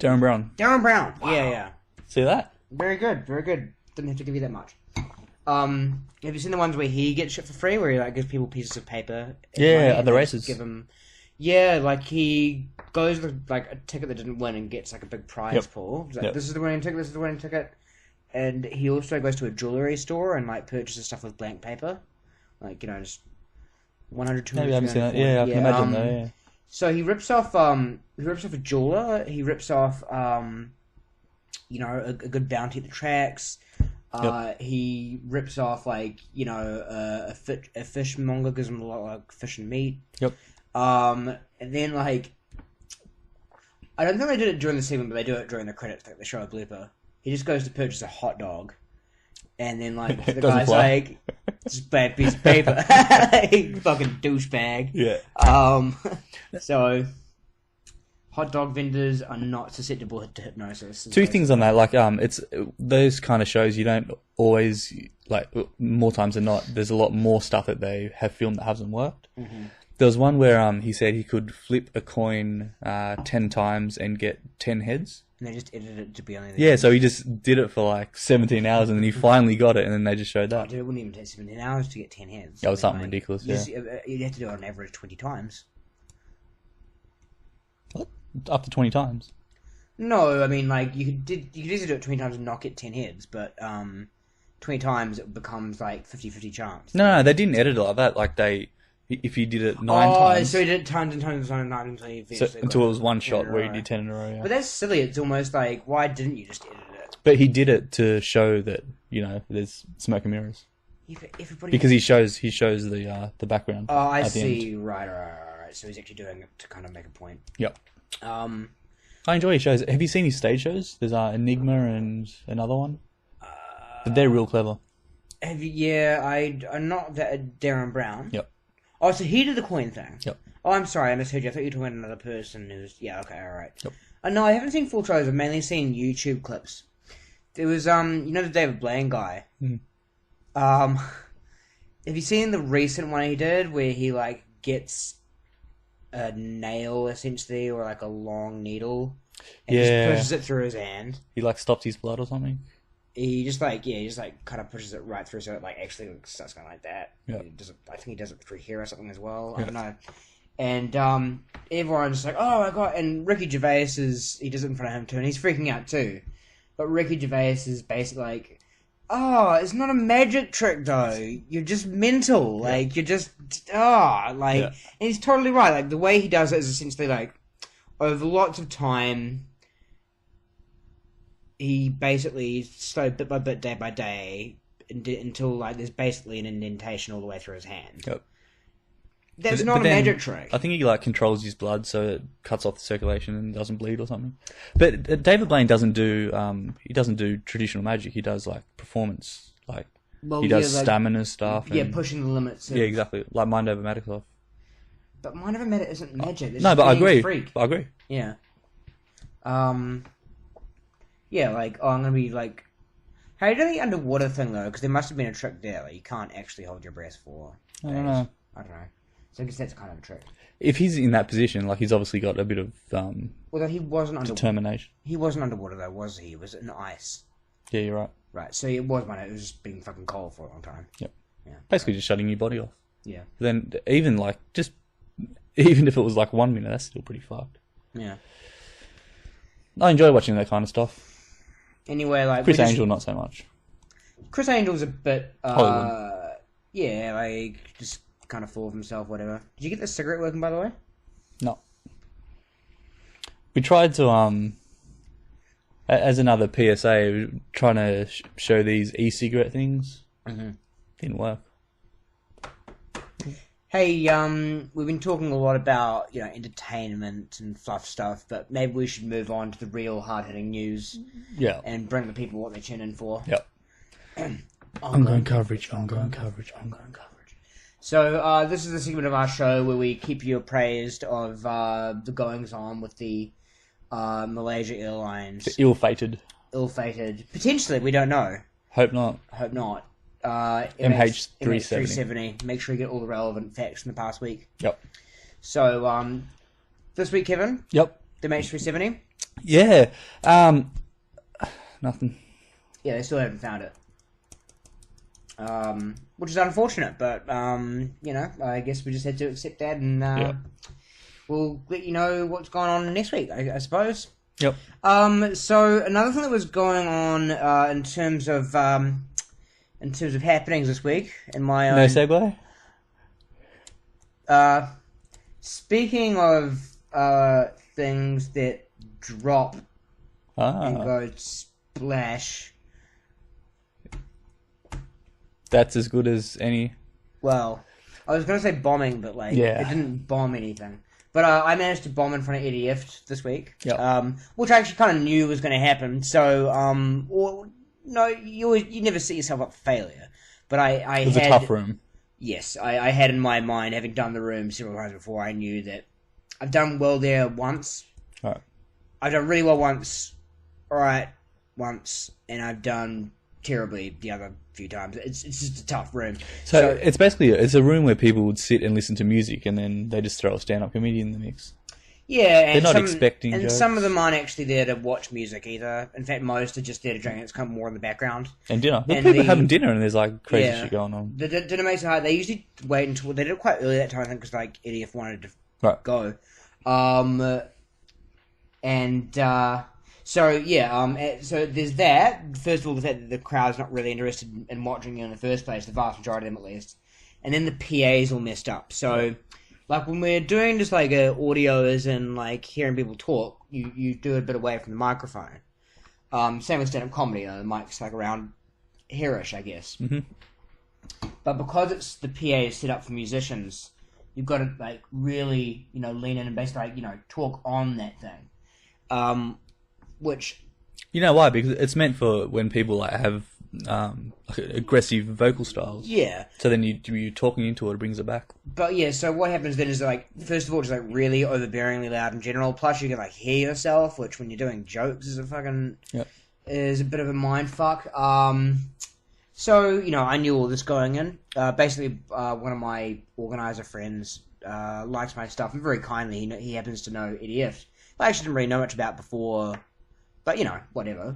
Darren Brown. Darren Brown. Wow. Yeah. See that? Very good. Didn't have to give you that much. Have you seen the ones where he gets shit for free, where he like gives people pieces of paper? Yeah, at the races. Give him. Yeah, like he goes with like a ticket that didn't win and gets like a big prize pool. He's like, this is the winning ticket. This is the winning ticket. And he also goes to a jewelry store and like purchases stuff with blank paper, like just 100, 200. Maybe I haven't seen that. Yeah, I can imagine that. Yeah. So he rips off a jeweler. He rips off a good bounty at the tracks. He rips off a fishmonger, gives him a lot like fish and meat. Yep. And then I don't think they did it during the segment, but they do it during the credits. Like they show a blooper. He just goes to purchase a hot dog, and then the guy's like, "Just bad piece of paper." Fucking douchebag. Yeah. So hot dog vendors are not susceptible to hypnosis. Two things on that, it's those kind of shows you don't always more times than not. There's a lot more stuff that they have filmed that hasn't worked. Mm-hmm. There was one where he said he could flip a coin 10 times and get 10 heads. And they just edited it to be only. Yeah, so he just did it for 17 hours, and then he finally got it, and then they just showed that. Oh, dude, it wouldn't even take 17 hours to get 10 heads. That was something ridiculous. Yeah. You'd have to do it on average 20 times. What? Up to 20 times? No, I mean you could easily do it 20 times and not get 10 heads, but 20 times it becomes 50-50 chance. No, they didn't edit it like that. If you did it 9 times. So he did it tons and tons and tons until it was one shot where he did 10 in a row. Yeah. But that's silly. It's almost why didn't you just edit it? But he did it to show that there's smoke and mirrors. Because he shows the background. Oh, I see. Right. So he's actually doing it to kind of make a point. Yep. I enjoy his shows. Have you seen his stage shows? There's Enigma and another one. But they're real clever. I'm not that Darren Brown. Yep. Oh, so he did the coin thing. Yep. Oh, I'm sorry, I misheard you. I thought you were talking about another person who's... Yeah, okay, alright. Yep. No, I haven't seen full shows. I've mainly seen YouTube clips. There was, the David Blaine guy. Mm. Have you seen the recent one he did where he, gets a nail, essentially, or, a long needle, and just pushes it through his hand? He, stops his blood or something? He just kind of pushes it right through, so it actually starts going like that. Yeah. I think he does it through here or something as well. I don't know. And everyone's like, "Oh my god!" And Ricky Gervais he does it in front of him too, and he's freaking out too. But Ricky Gervais is basically "Oh, it's not a magic trick though. You're just mental. You're just And he's totally right. The way he does it is essentially over lots of time. He basically slowed bit by bit, day by day, until there's basically an indentation all the way through his hand. Yep. That's not a magic trick. I think he controls his blood so it cuts off the circulation and doesn't bleed or something. But David Blaine doesn't do traditional magic. He does performance. He does stamina stuff. Pushing the limits. Yeah, exactly. Like Mind Over Matter stuff. But Mind Over Matter isn't magic. No, but I agree. I agree. Yeah. Yeah, I'm gonna be how do the underwater thing though? Because there must have been a trick there. You can't actually hold your breath for days. I don't know. So I guess that's kind of a trick. If he's in that position, he's obviously got a bit of well, he wasn't determination. He wasn't underwater though, was he? He was in ice. Yeah, you're right. Right, so it was it was just being fucking cold for a long time. Yep. Yeah. Basically, just shutting your body off. Yeah. Then even even if it was 1 minute, that's still pretty fucked. Yeah. I enjoy watching that kind of stuff. Anyway, Chris Angel, not so much. Chris Angel's a bit, Hollywood. Yeah, just kind of full of himself, whatever. Did you get the cigarette working, by the way? No. We tried to, As another PSA, trying to show these e-cigarette things didn't work. Hey, we've been talking a lot about, entertainment and fluff stuff, but maybe we should move on to the real hard-hitting news. Yeah. And bring the people what they tune in for. Yep. Ongoing coverage. So, this is the segment of our show where we keep you appraised of the goings-on with the Malaysia Airlines. The ill-fated. Potentially, we don't know. Hope not. MH370. Make sure you get all the relevant facts from the past week. Yep. So, this week, Kevin? Yep. The MH370? Yeah. Nothing. Yeah, they still haven't found it. Which is unfortunate, but, I guess we just had to accept that, and we'll let you know what's going on next week, I suppose. Yep. So another thing that was going on in terms of happenings this week in my own... No segue? Speaking of things that drop and go splash... That's as good as any... Well, I was going to say bombing, but, it didn't bomb anything. But I managed to bomb in front of Eddie Ifft this week, which I actually kind of knew was going to happen. So, you never set yourself up for failure. But it was a tough room. Yes, I had in my mind, having done the room several times before, I knew that I've done well there once. All right. I've done really well once, once, and I've done terribly the other few times. It's just a tough room. So it's a room where people would sit and listen to music, and then they just throw a stand-up comedian in the mix. Yeah, and they're not expecting and jokes. Some of them aren't actually there to watch music either. In fact, most are just there to drink. It's kind of more in the background. And dinner. People having dinner, and there's crazy shit going on. The dinner makes it hard. They usually wait until they did it quite early that time, I think, because Eddie F wanted to go. So there's that. First of all, the fact that the crowd's not really interested in watching you in the first place, the vast majority of them at least. And then the PA's all messed up. So, when we're doing just audio as in hearing people talk, you do it a bit away from the microphone. Same with stand-up comedy, the mic's around here-ish, I guess. Mm-hmm. But because it's the PA is set up for musicians, you've got to really, lean in and basically talk on that thing. Which, you know why? Because it's meant for when people have aggressive vocal styles. Yeah. So then you're talking into it brings it back. But yeah, so what happens then is first of all, just really overbearingly loud in general. Plus you can hear yourself, which when you're doing jokes is a bit of a mind fuck. So I knew all this going in. Basically, one of my organizer friends likes my stuff, and very kindly he happens to know Eddie Ifft. I actually didn't really know much about before. But, whatever.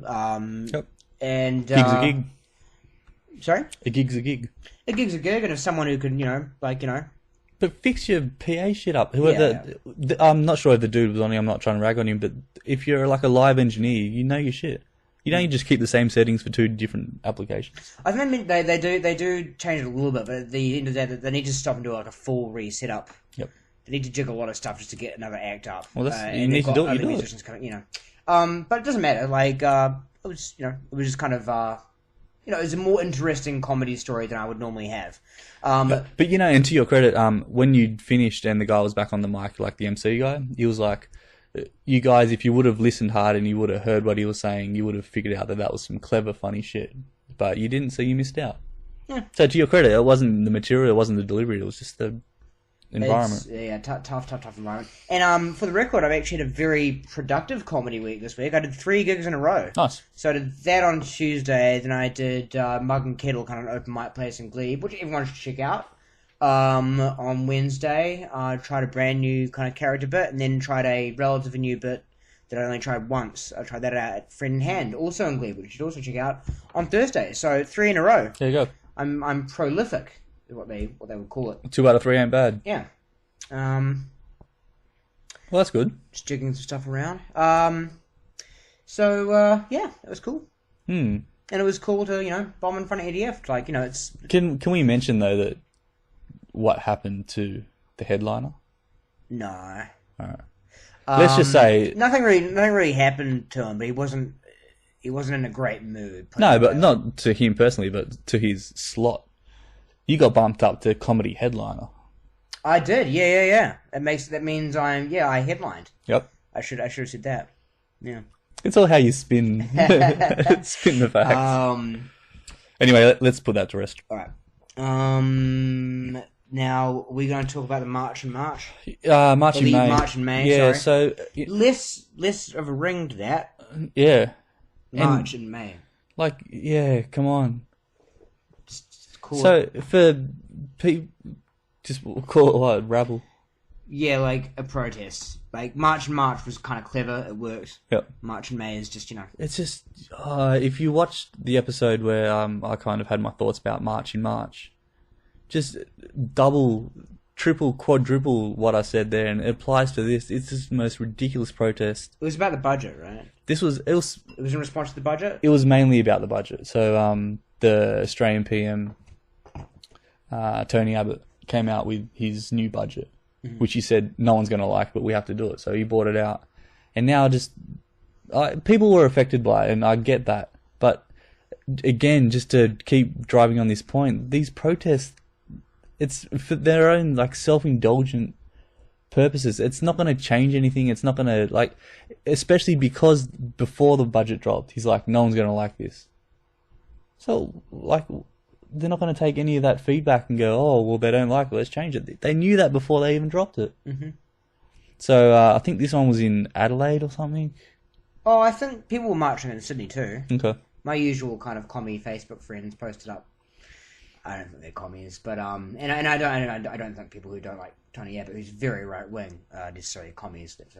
And, gig's a gig. Sorry? A gig's a gig. A gig's a gig, and if someone who can, But fix your PA shit up. I'm not sure if the dude was on here, I'm not trying to rag on him, but if you're a live engineer, you know your shit. You don't just keep the same settings for two different applications. I think they do change it a little bit, but at the end of the day, they need to stop and do a full reset up. Yep. They need to jiggle a lot of stuff just to get another act up. Well, you need to do it, but it doesn't matter. It was, it was just kind of, it was a more interesting comedy story than I would normally have. But and to your credit, when you'd finished and the guy was back on the mic, the MC guy, he was like, you guys, if you would have listened hard and you would have heard what he was saying, you would have figured out that was some clever, funny shit. But you didn't, so you missed out. Yeah. So to your credit, it wasn't the material, it wasn't the delivery, it was just the environment. Tough environment. And for the record, I've actually had a very productive comedy week this week. I did 3 gigs in a row. Nice. So I did that on Tuesday, then I did Mug and Kettle, kind of an open mic place in Glebe, which everyone should check out. On Wednesday, I tried a brand new kind of character bit, and then tried a relatively new bit that I only tried once. I tried that out at Friend in Hand, also in Glebe, which you should also check out on Thursday. So 3 in a row. There you go. I'm prolific. What they would call it. 2 out of 3 ain't bad. Yeah. Well, that's good. Just jigging some stuff around. So it was cool. And it was cool to bomb in front of Eddie Ifft. It's. Can we mention though that what happened to the headliner? No. All right. Let's just say nothing really happened to him, but he wasn't. he wasn't in a great mood. No, but not to him personally, but to his slot. You got bumped up to comedy headliner. I did, yeah. That means I headlined. Yep. I should have said that. Yeah. It's all how you spin the facts. Anyway, let's put that to rest. All right. Now we're going to talk about the March and March. March and May. March and May. Yeah. Sorry. So less of a ring to that. Yeah. March and May. Like, yeah, come on. Just cool. So for people, just call it what, rabble. Yeah, like a protest. Like March and March was kind of clever. It worked. Yep. March and May is just It's just if you watched the episode where I kind of had my thoughts about March in March, just double, triple, quadruple what I said there, and it applies to this. It's just the most ridiculous protest. It was about the budget, right? It was in response to the budget. It was mainly about the budget. So the Australian PM, Tony Abbott, came out with his new budget, which he said no one's going to like, but we have to do it. So he brought it out, and now people were affected by it, and I get that. But again, just to keep driving on this point, these protests, it's for their own like self-indulgent purposes. It's not going to change anything. It's not going to especially because before the budget dropped, he's like, no one's going to like this. So they're not going to take any of that feedback and go, oh, well, they don't like it, let's change it. They knew that before they even dropped it. Mm-hmm. So I think this one was in Adelaide or something. Oh, I think people were marching in Sydney too. Okay. My usual kind of commie Facebook friends posted up. I don't think they're commies, but and I don't think people who don't like Tony Abbott, who's very right wing, necessarily commies. That's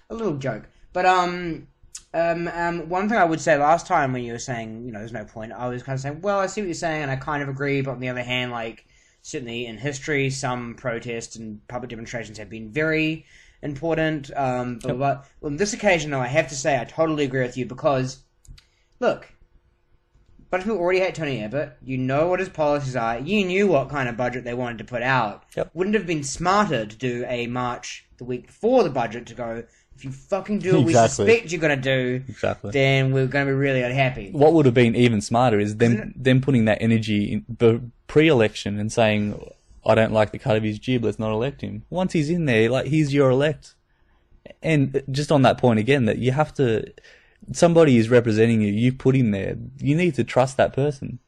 a little joke. But one thing I would say last time when you were saying, there's no point, I was kind of saying, well, I see what you're saying, and I kind of agree, but on the other hand, certainly in history, some protests and public demonstrations have been very important. But well, on this occasion, though, I have to say I totally agree with you because, look, a bunch of people already hate Tony Abbott. You know what his policies are. You knew what kind of budget they wanted to put out. Yep. Wouldn't it have been smarter to do a march the week before the budget to go, if you fucking do what we suspect you're going to do, then we're going to be really unhappy. What would have been even smarter is them putting that energy in pre-election and saying, I don't like the cut of his jib, let's not elect him. Once he's in there, he's your elect. And just on that point again, that you have to... Somebody is representing you, you put him there, you need to trust that person.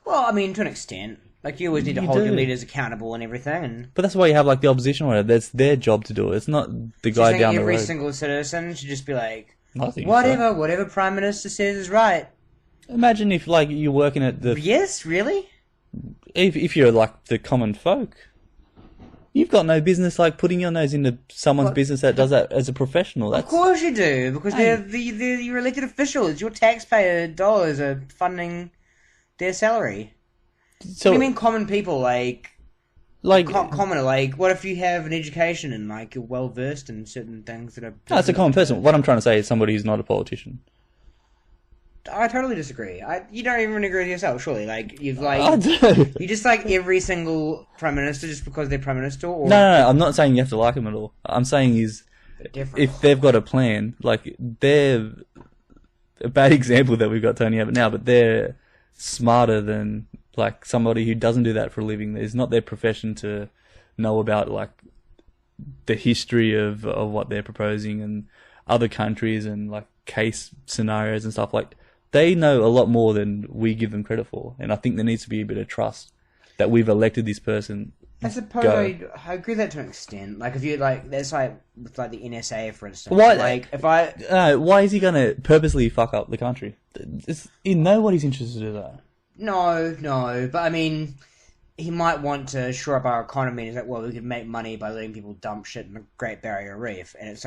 Well, I mean, to an extent. You always need to hold your leaders accountable and everything. But that's why you have, the opposition on it. That's their job to do it. It's not the guy down the road. Every single citizen should just be like, Nothing, whatever Prime Minister says is right. Imagine if, you're working at the... Yes, really? If you're, the common folk. You've got no business, putting your nose into someone's business that does that as a professional. Of course you do, because they're your elected officials. Your taxpayer dollars are funding their salary. So, what do you mean common people? Commoner, what if you have an education and, you're well-versed in certain things that are... No, it's a common person. What I'm trying to say is somebody who's not a politician. I totally disagree. You don't even agree with yourself, surely. I do. You just like every single Prime Minister just because they're Prime Minister? Or... No, I'm not saying you have to like them at all. I'm saying is, if they've got a plan, they're... A bad example that we've got Tony Abbott now, but they're smarter than... somebody who doesn't do that for a living. It's not their profession to know about, the history of what they're proposing and other countries and, case scenarios and stuff. They know a lot more than we give them credit for. And I think there needs to be a bit of trust that we've elected this person. I suppose I agree with that to an extent. If you, that's with, the NSA, for instance. Why? Why is he going to purposely fuck up the country? Nobody's interested in that. No, but I mean, he might want to shore up our economy and we could make money by letting people dump shit in the Great Barrier Reef, and it's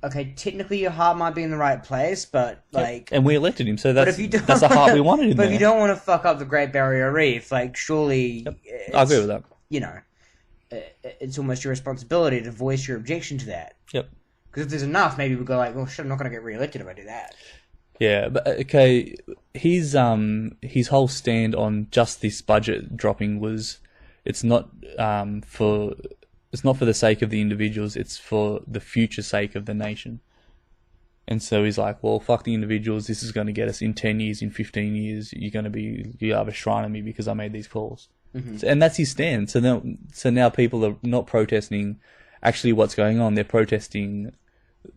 okay, technically your heart might be in the right place, but and we elected him, so that's the heart we wanted in but there. If you don't want to fuck up the Great Barrier Reef, surely... Yep. I agree with that. It's almost your responsibility to voice your objection to that. Yep. Because if there's enough, maybe we'll go well, shit, I'm not going to get re-elected if I do that. Yeah, but okay, his whole stand on just this budget dropping was, it's not for the sake of the individuals, it's for the future sake of the nation. And so he's like, well, fuck the individuals. This is going to get us in 10 years, in 15 years. You have a shrine on me because I made these calls. Mm-hmm. And that's his stand. So now people are not protesting actually what's going on. They're protesting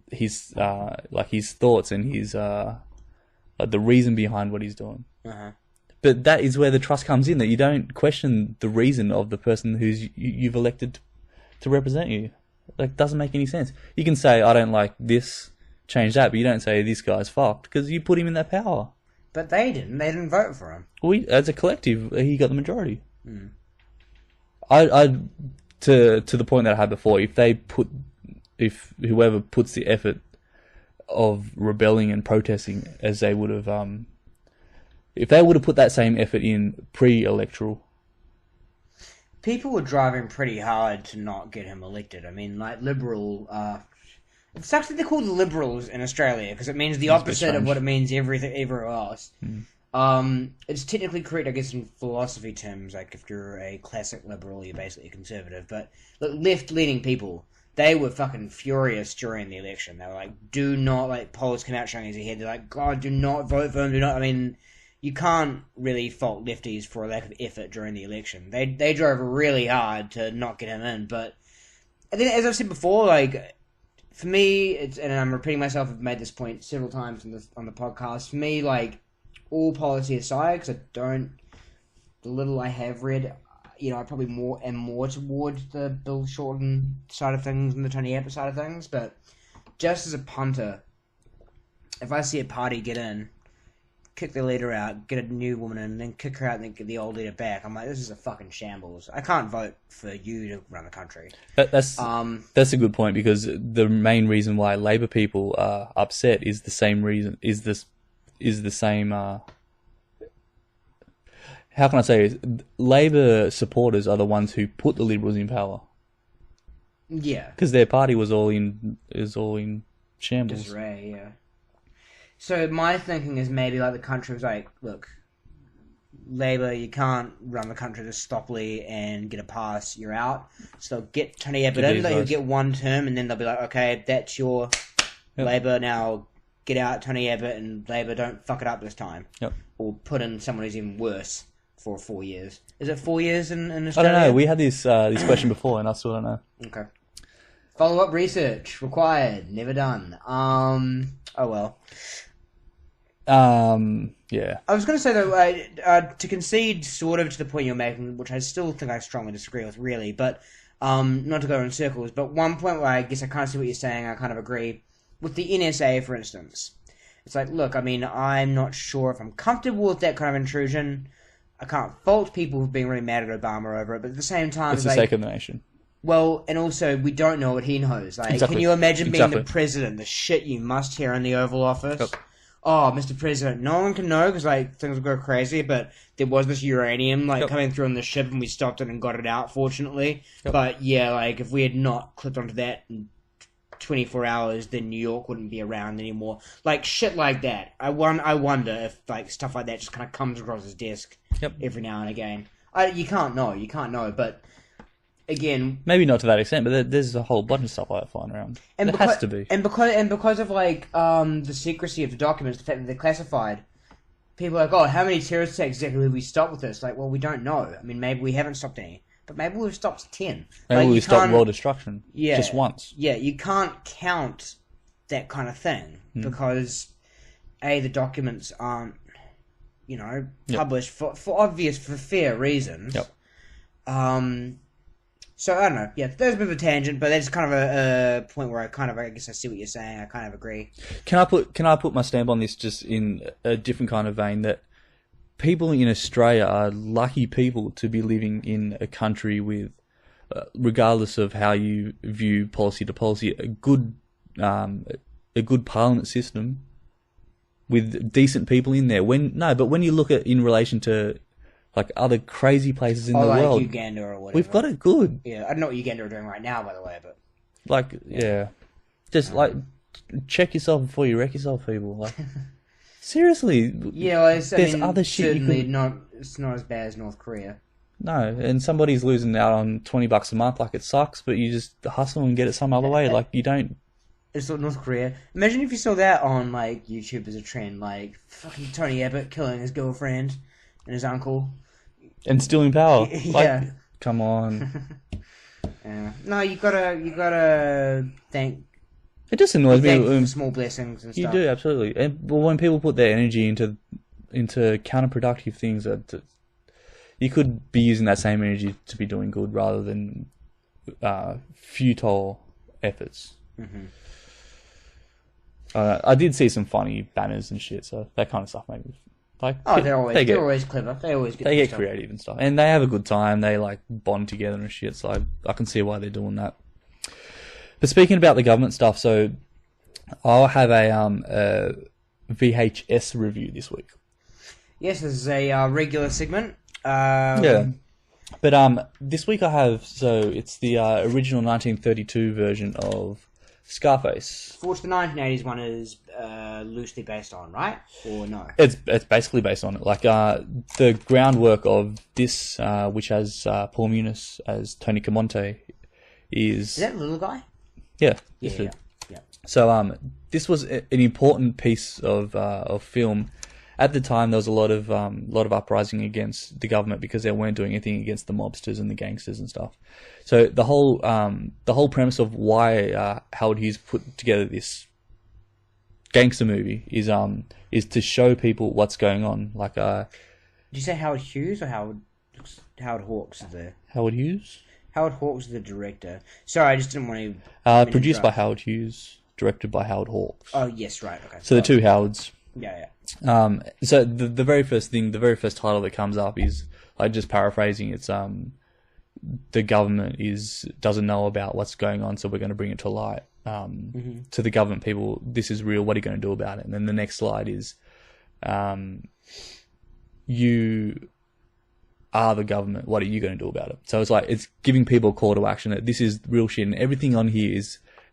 his his thoughts and his the reason behind what he's doing. Uh-huh. But that is where the trust comes in, that you don't question the reason of the person who's you've elected to represent you. Like, doesn't make any sense. You can say, I don't like this, change that, but you don't say this guy's fucked because you put him in that power. But they didn't. They didn't vote for him. As a collective, he got the majority. Mm. To the point that I had before, if whoever puts the effort of rebelling and protesting as they would have, if they would have put that same effort in pre-electoral, people were driving pretty hard to not get him elected. I mean, like, Liberal... it sucks that they're called Liberals in Australia, because it means the opposite of what it means everywhere else. Mm. It's technically correct, I guess, in philosophy terms. Like, if you're a classic Liberal, you're basically a conservative. But look, left-leaning people, they were fucking furious during the election. They were like, do not... Like, polls came out showing his head. They're like, God, do not vote for him, do not... I mean... You can't really fault lefties for a lack of effort during the election. They drove really hard to not get him in, but I think, as I've said before, like, for me, and I'm repeating myself, I've made this point several times on the podcast, for me, like, all policy aside, because the little I have read, I probably am more towards the Bill Shorten side of things than the Tony Abbott side of things, but just as a punter, if I see a party get in, kick the leader out, get a new woman in, and then kick her out and then get the old leader back. I'm like, this is a fucking shambles. I can't vote for you to run the country. That's a good point, because the main reason why Labor people are upset is the same reason. How can I say it? Labor supporters are the ones who put the Liberals in power. Yeah, because their party was all in shambles. Disarray, yeah. So my thinking is maybe like the country was like, look, Labour, you can't run the country this sloppily and get a pass, you're out. So they'll get Tony Abbott in, he'll get one term, and then they'll be like, okay, that's your Labour, now get out Tony Abbott, and Labour don't fuck it up this time. Yep. Or put in someone who's even worse for 4 years. Is it 4 years in Australia? I don't know, we had this question before, and I still don't know. Okay. Follow-up research required, never done. Oh well. Yeah. I was going to say, though, to concede sort of to the point you're making, which I still think I strongly disagree with, really, but not to go in circles, but one point where I guess I kind of see what you're saying, I kind of agree, with the NSA, for instance. It's like, look, I mean, I'm not sure if I'm comfortable with that kind of intrusion. I can't fault people who've been really mad at Obama over it, but at the same time... It's the sake of the nation. Well, and also, we don't know what he knows. Like, exactly. Can you imagine being the president, the shit you must hear in the Oval Office? Yep. Oh, Mr. President, no one can know because, like, things will go crazy, but there was this uranium, like, coming through on the ship and we stopped it and got it out, fortunately. Yep. But, yeah, like, if we had not clicked onto that in 24 hours, then New York wouldn't be around anymore. Like, shit like that. I wonder if, like, stuff like that just kind of comes across his desk every now and again. You can't know, but... Again, maybe not to that extent, but there's a whole bunch of stuff like that flying around. And there has to be, and because of like the secrecy of the documents, the fact that they're classified, people are like, oh, how many terrorist attacks exactly have we stopped with this? Like, well, we don't know. I mean, maybe we haven't stopped any, but maybe we've stopped 10. Maybe we've stopped world destruction. Yeah, just once. Yeah, you can't count that kind of thing because the documents aren't, published for fair reasons. Yep. So, I don't know. Yeah, there's a bit of a tangent, but that's kind of a point where I guess I see what you're saying. I kind of agree. Can I put my stamp on this just in a different kind of vein, that people in Australia are lucky people to be living in a country with, regardless of how you view policy to policy, a good parliament system with decent people in there. But when you look at in relation to like other crazy places in the world, Uganda or whatever, we've got it good. Yeah, I don't know what Uganda are doing right now, by the way, but like, just like check yourself before you wreck yourself, people. Like, seriously, there's other shit. It's not as bad as North Korea. No, and somebody's losing out on $20 a month. Like, it sucks, but you just hustle and get it some other way. Like, you don't It's North Korea. Imagine if you saw that on like YouTube as a trend, like fucking Tony Abbott killing his girlfriend and his uncle and stealing power. Yeah, like, come on. Yeah. No, you gotta thank. It just annoys me. For small blessings and stuff. You do, absolutely. But when people put their energy into counterproductive things, that you could be using that same energy to be doing good rather than futile efforts. Mm-hmm. I did see some funny banners and shit, so that kind of stuff made me like. Oh, they're always clever. They get creative and stuff, and they have a good time. They like bond together and shit. So I can see why they're doing that. But speaking about the government stuff, so I'll have a VHS review this week. Yes, this is a regular segment. Yeah. But this week I have, so it's the original 1932 version of Scarface. Which the 1980s one is loosely based on, right? Or no? It's basically based on it. Like the groundwork of this, which has Paul Muniz as Tony Camonte, is that the little guy? Yeah. Yeah. So this was an important piece of film. At the time, there was a lot of uprising against the government because they weren't doing anything against the mobsters and the gangsters and stuff. So the whole premise of why Howard Hughes put together this gangster movie is to show people what's going on. Like, did you say Howard Hughes or Howard Hawks? Howard Hughes. Howard Hawks is the director. Sorry, I just didn't want to. Produced by Howard Hughes, directed by Howard Hawks. Oh yes, right. Okay. So the two Howards. Yeah. So the very first title that comes up is, like, just paraphrasing, it's the government doesn't know about what's going on, so we're going to bring it to light. To the government people, this is real. What are you going to do about it? And then the next slide is, you are the government. What are you going to do about it? So it's like it's giving people a call to action that this is real shit, and everything on here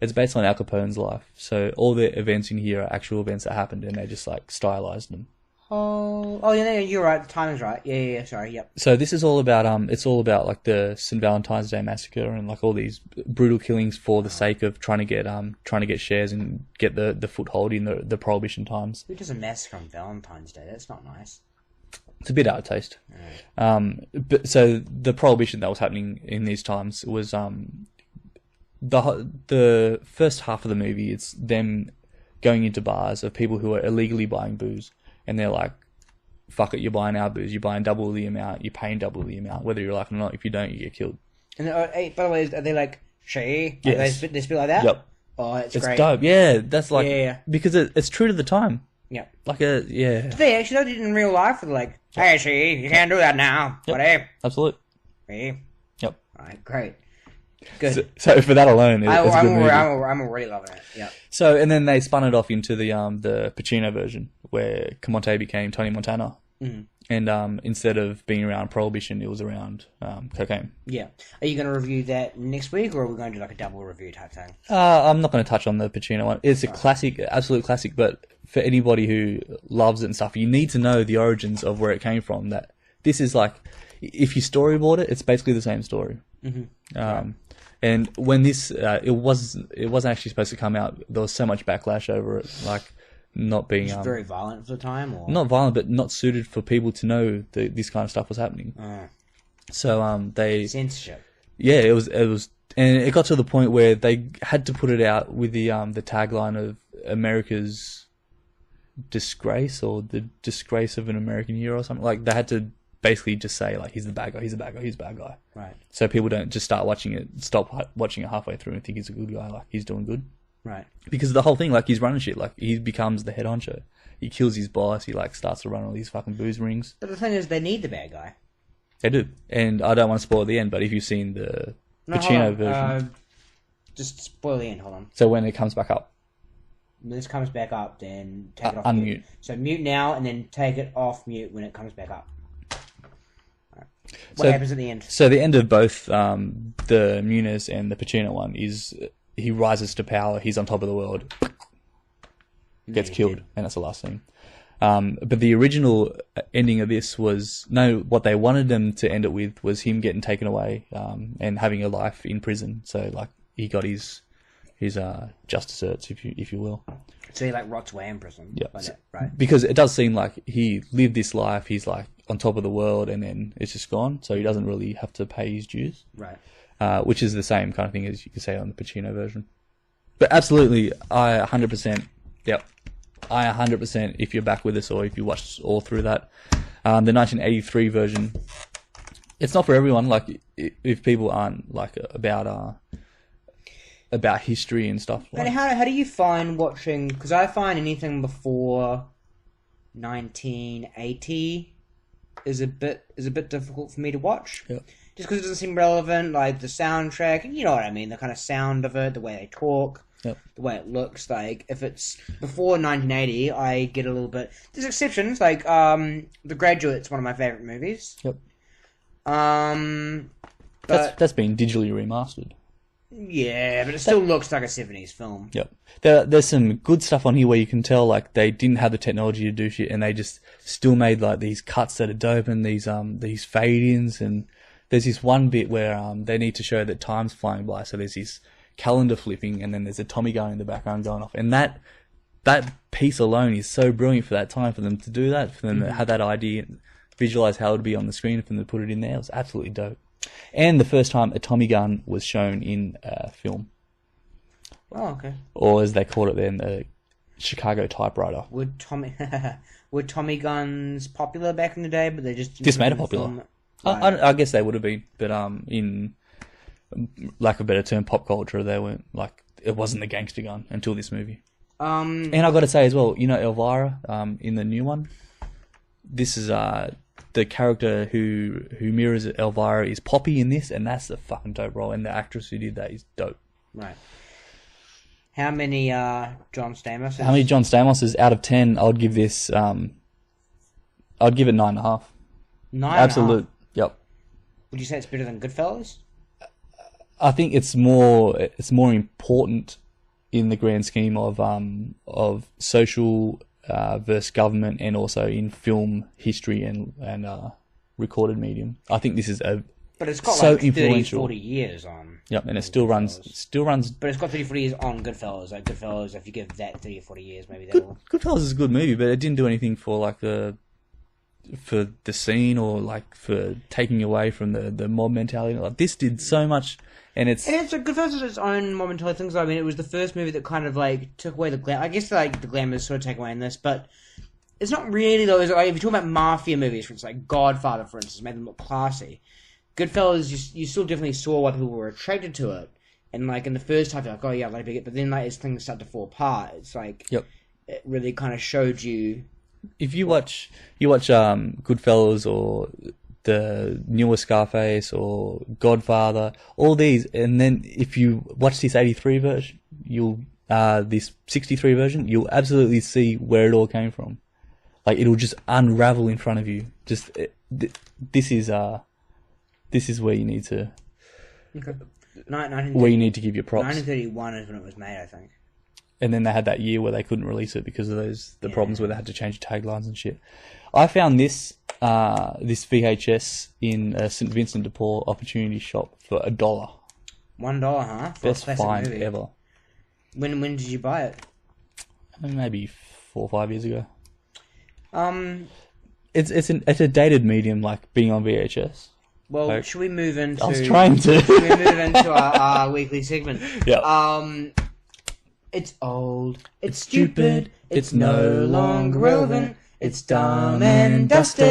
it's based on Al Capone's life. So all the events in here are actual events that happened, and they just like stylized them. Oh yeah, you're right. The timing's right. Yeah. Sorry, yep. So this is all about it's all about like the St. Valentine's Day massacre and like all these brutal killings for the sake of trying to get shares and get the foothold in the Prohibition times. Who does a massacre on Valentine's Day? That's not nice. It's a bit out of taste. Right. But so the Prohibition that was happening in these times was the first half of the movie, it's them going into bars of people who are illegally buying booze, and they're like, fuck it, you're buying our booze, you're buying double the amount, you're paying double the amount, whether you like it or not. If you don't, you get killed. And hey, by the way, are they like, she? Yes. They speak like that? Yep. Oh, it's great. It's dope. Yeah, that's like, because it's true to the time. Yeah. Like Do they actually did it in real life? They're like, hey, she, you can't do that now. Yep. Buddy. Absolutely. Me? Yep. Alright, great. Good. So for that alone, it's a good movie. I'm already loving it. Yeah. So and then they spun it off into the Pacino version where Camonte became Tony Montana, and instead of being around Prohibition, it was around cocaine. Yeah. Are you going to review that next week, or are we going to do like a double review type thing? I'm not going to touch on the Pacino one. It's a classic, absolute classic. But for anybody who loves it and stuff, you need to know the origins of where it came from. That this is like, if you storyboard it, it's basically the same story. Right. And when this, it wasn't actually supposed to come out. There was so much backlash over it, like not being very violent for the time, or not violent, but not suited for people to know that this kind of stuff was happening. So they censorship. Yeah, it was, and it got to the point where they had to put it out with the tagline of America's disgrace, or the disgrace of an American hero, or something. Like they had to basically just say like, he's the bad guy, he's the bad guy, he's the bad guy. Right. So people don't just stop watching it halfway through and think he's a good guy, like he's doing good. Right. Because the whole thing, like he's running shit, like he becomes the head honcho. He kills his boss, he like starts to run all these fucking booze rings. But the thing is, they need the bad guy. They do. And I don't want to spoil the end, but if you've seen the Pacino version. Just spoil the end, hold on. So when it comes back up. When this comes back up, then take it off unmute. mute. So mute now, and then take it off mute when it comes back up. What happens at the end? So the end of both the Muniz and the Pacino one is he rises to power, he's on top of the world, gets killed, and that's the last thing. But the original ending of this was, what they wanted them to end it with was him getting taken away and having a life in prison. So like he got his his just desserts, if you will. So he like rots away in prison. Yeah, like that, right? Because it does seem like he lived this life. He's like on top of the world, and then it's just gone. So he doesn't really have to pay his dues. Right. Which is the same kind of thing as you could say on the Pacino version. But absolutely, I 100%. Yep, I 100%. If you're back with us, or if you watched all through that, the 1983 version. It's not for everyone. Like, if people aren't like about history and stuff. And how do you find watching? Because I find anything before 1980 is a bit difficult for me to watch. Yep. Just because it doesn't seem relevant, like the soundtrack, and you know what I mean, the kind of sound of it, the way they talk, yep. the way it looks. Like, if it's before 1980, I get a little bit. There's exceptions, like The Graduate's one of my favorite movies. Yep. But that's been digitally remastered. Yeah, but it still looks like a 70s film. Yep. There's some good stuff on here where you can tell like they didn't have the technology to do shit, and they just still made like these cuts that are dope, and these fade-ins, and there's this one bit where they need to show that time's flying by, so there's this calendar flipping, and then there's a Tommy gun in the background going off, and that piece alone is so brilliant for that time, for them to do that, for them to have that idea, visualize how it would be on the screen, for them to put it in there. It was absolutely dope. And the first time a Tommy gun was shown in a film. Oh, okay. Or as they called it then, the Chicago typewriter. Were Tommy guns popular back in the day, but they just made it popular. I guess they would have been, but in lack of a better term, pop culture, they weren't like, it wasn't the gangster gun until this movie. And I got to say as well, you know Elvira in the new one. This is the character who mirrors Elvira is Poppy in this, and that's a fucking dope role. And the actress who did that is dope. Right. How many John Stamos? How many John Stamoses out of 10? I'd give this. I'd give it 9.5. 9.5. Absolute. Yep. Would you say it's better than Goodfellas? I think it's more important in the grand scheme of social versus government, and also in film history and recorded medium. I think this is but it's got so like 30, influential. 40 years on. Yep, and it still runs. But it's got 30, 40 years on Goodfellas. Like Goodfellas, if you give that 30 or 40 years, maybe Goodfellas is a good movie, but it didn't do anything for like for the scene, or like for taking away from the mob mentality. Like this did so much. And it's Goodfellas is its own mob mentality things. I mean, it was the first movie that kind of like took away the glam. I guess like the glamour is sort of taken away in this, but it's not really though. Like, if you're talking about mafia movies, for instance, like Godfather, for instance, made them look classy. Goodfellas, you still definitely saw why people were attracted to it, and like in the first half, you're like, oh yeah, let me get. But then like as things start to fall apart, it's like it really kind of showed you. If you watch Goodfellas or the newer Scarface or Godfather, all these, and then if you watch this 83 version, this 63 version, you'll absolutely see where it all came from. Like it'll just unravel in front of you. Just this is where you need to where you need to give your props. 1931 is when it was made, I think. And then they had that year where they couldn't release it because of the problems where they had to change taglines and shit. I found this VHS in a St. Vincent de Paul opportunity shop for $1. $1, huh? For best find movie ever. When did you buy it? Maybe 4 or 5 years ago. It's a dated medium, like being on VHS. Well, like, should we move into? I was trying to. Should we move into our weekly segment? Yeah. It's old. It's stupid. It's no longer relevant. It's dumb and dusted.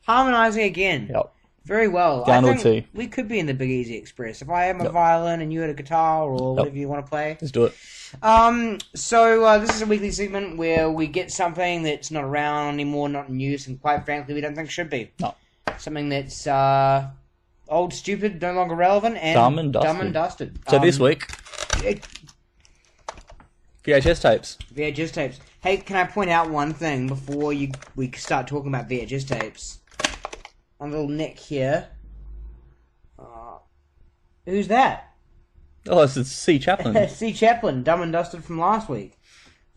Harmonizing again. Yep. Very well. Down I to think we could be in the Big Easy Express. If I have a violin and you had a guitar or whatever you want to play. Let's do it. So this is a weekly segment where we get something that's not around anymore, not in use, and quite frankly, we don't think should be. No. Something that's old, stupid, no longer relevant, and dumb and dusted. So this week, VHS tapes. VHS tapes. Hey, can I point out one thing before we start talking about VHS tapes? On the little neck here. Who's that? Oh, it's C. Chaplin. C. Chaplin, Dumb and Dusted from last week.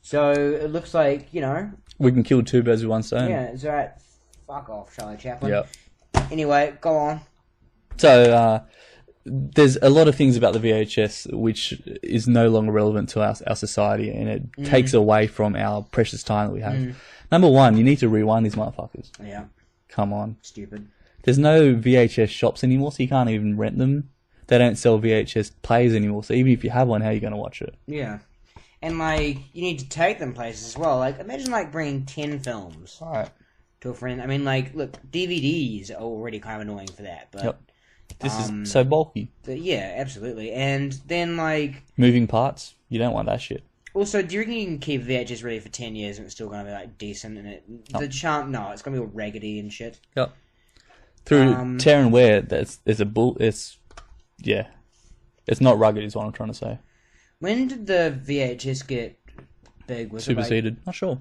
So it looks like, we can kill two birds with one stone. Yeah, it's alright. Fuck off, Charlie Chaplin. Yep. Anyway, go on. So, there's a lot of things about the VHS which is no longer relevant to our society, and it takes away from our precious time that we have. Number one, you need to rewind these motherfuckers. Yeah. Come on. Stupid. There's no VHS shops anymore, so you can't even rent them. They don't sell VHS players anymore, so even if you have one, how are you going to watch it? Yeah. And, like, you need to take them places as well. Like, imagine, like, bringing 10 films to a friend. I mean, like, look, DVDs are already kind of annoying for that, but... Yep. This is so bulky. Yeah, absolutely. And then, like... Moving parts, you don't want that shit. Also, do you reckon you can keep VHS ready for 10 years and it's still going to be, like, decent? And it's going to be all raggedy and shit. Yep. Through tear and wear, it's not rugged is what I'm trying to say. When did the VHS get big? Was superseded? It like not sure.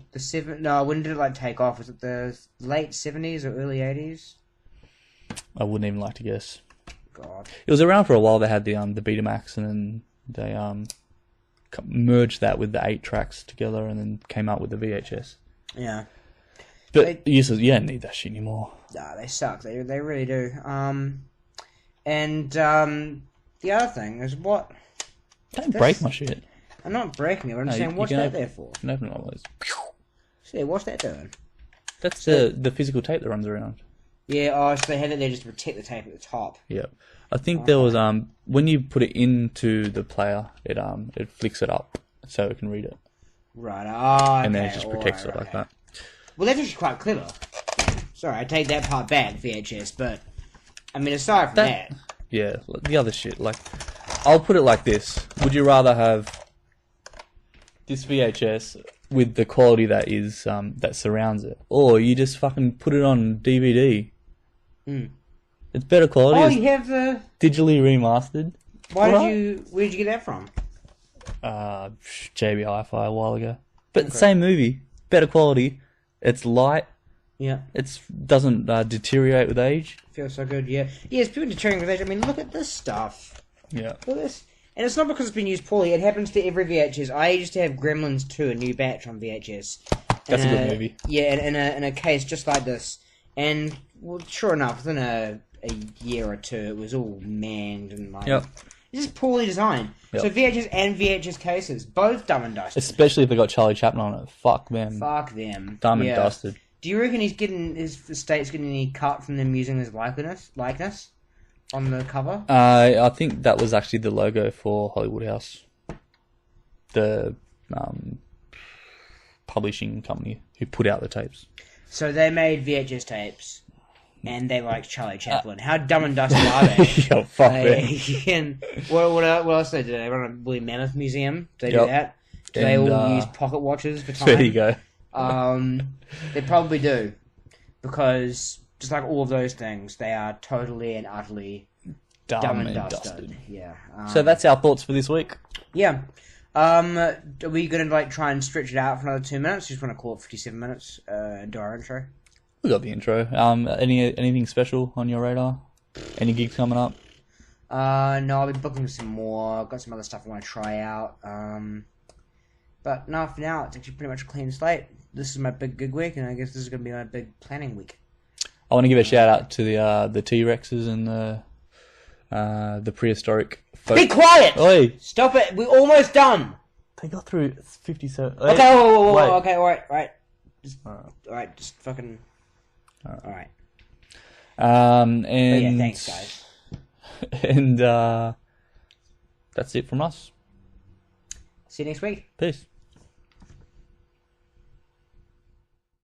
When did it like take off? Was it the late 70s or early 80s? I wouldn't even like to guess. God. It was around for a while. They had the Betamax, and then they merged that with the 8 tracks together, and then came out with the VHS. Yeah. But you don't need that shit anymore. Nah, they suck. They really do. The other thing is what. Don't break my shit. I'm not breaking it. I'm just saying, what's that there for? You can open it like this. See, what's that doing? That's the physical tape that runs around. Yeah, so they had it there just to protect the tape at the top. Yeah. I think there was when you put it into the player, it flicks it up so it can read it. Right. Okay. And then it just protects it like that. Well, that's actually quite clever. Sorry, I take that part back, VHS, but I mean, aside from that. Yeah, the other shit. Like, I'll put it like this: would you rather have this VHS with the quality that is that surrounds it, or you just fucking put it on DVD? It's better quality. Oh, you have the digitally remastered. Where did you get that from? JB Hi-Fi a while ago. But same movie, better quality. It's light. Yeah. It doesn't deteriorate with age. Feels so good, yeah. Yeah, it's people deteriorating with age. I mean, look at this stuff. Yeah. Look at this. And it's not because it's been used poorly. It happens to every VHS. I used to have Gremlins 2, a new batch on VHS. That's a good movie. Yeah, in a case just like this. And, well, sure enough, within a year or two, it was all manged and like... Yep. It's just poorly designed. Yep. So VHS and VHS cases, both dumb and dusted. Especially if they got Charlie Chaplin on it. Fuck them. Fuck them. Dumb and dusted. Do you reckon his estate's getting any cut from them using his likeness on the cover? I think that was actually the logo for Hollywood House, the publishing company who put out the tapes. So they made VHS tapes, and they like Charlie Chaplin. How dumb and dusty are they? Yo, fuck man. What else do they do? They run a Woolly Mammoth Museum. Do they do that? Do they all use pocket watches for time? There you go. They probably do, because just like all of those things, they are totally and utterly dumb and dusted. Yeah. So that's our thoughts for this week. Yeah. Are we going to try and stretch it out for another 2 minutes? Just want to call it 57 minutes. Do our intro. We got the intro. Anything special on your radar? Any gigs coming up? No, I'll be booking some more. I've got some other stuff I want to try out. But no, for now, it's actually pretty much a clean slate. This is my big gig week, and I guess this is going to be my big planning week. I want to give a shout out to the T-Rexes and the prehistoric folk. Be quiet! Oi! Stop it! We're almost done! They got through 57... Okay, whoa, okay, alright. Alright, just fucking... Alright. And... yeah, thanks, guys. And, that's it from us. See you next week. Peace.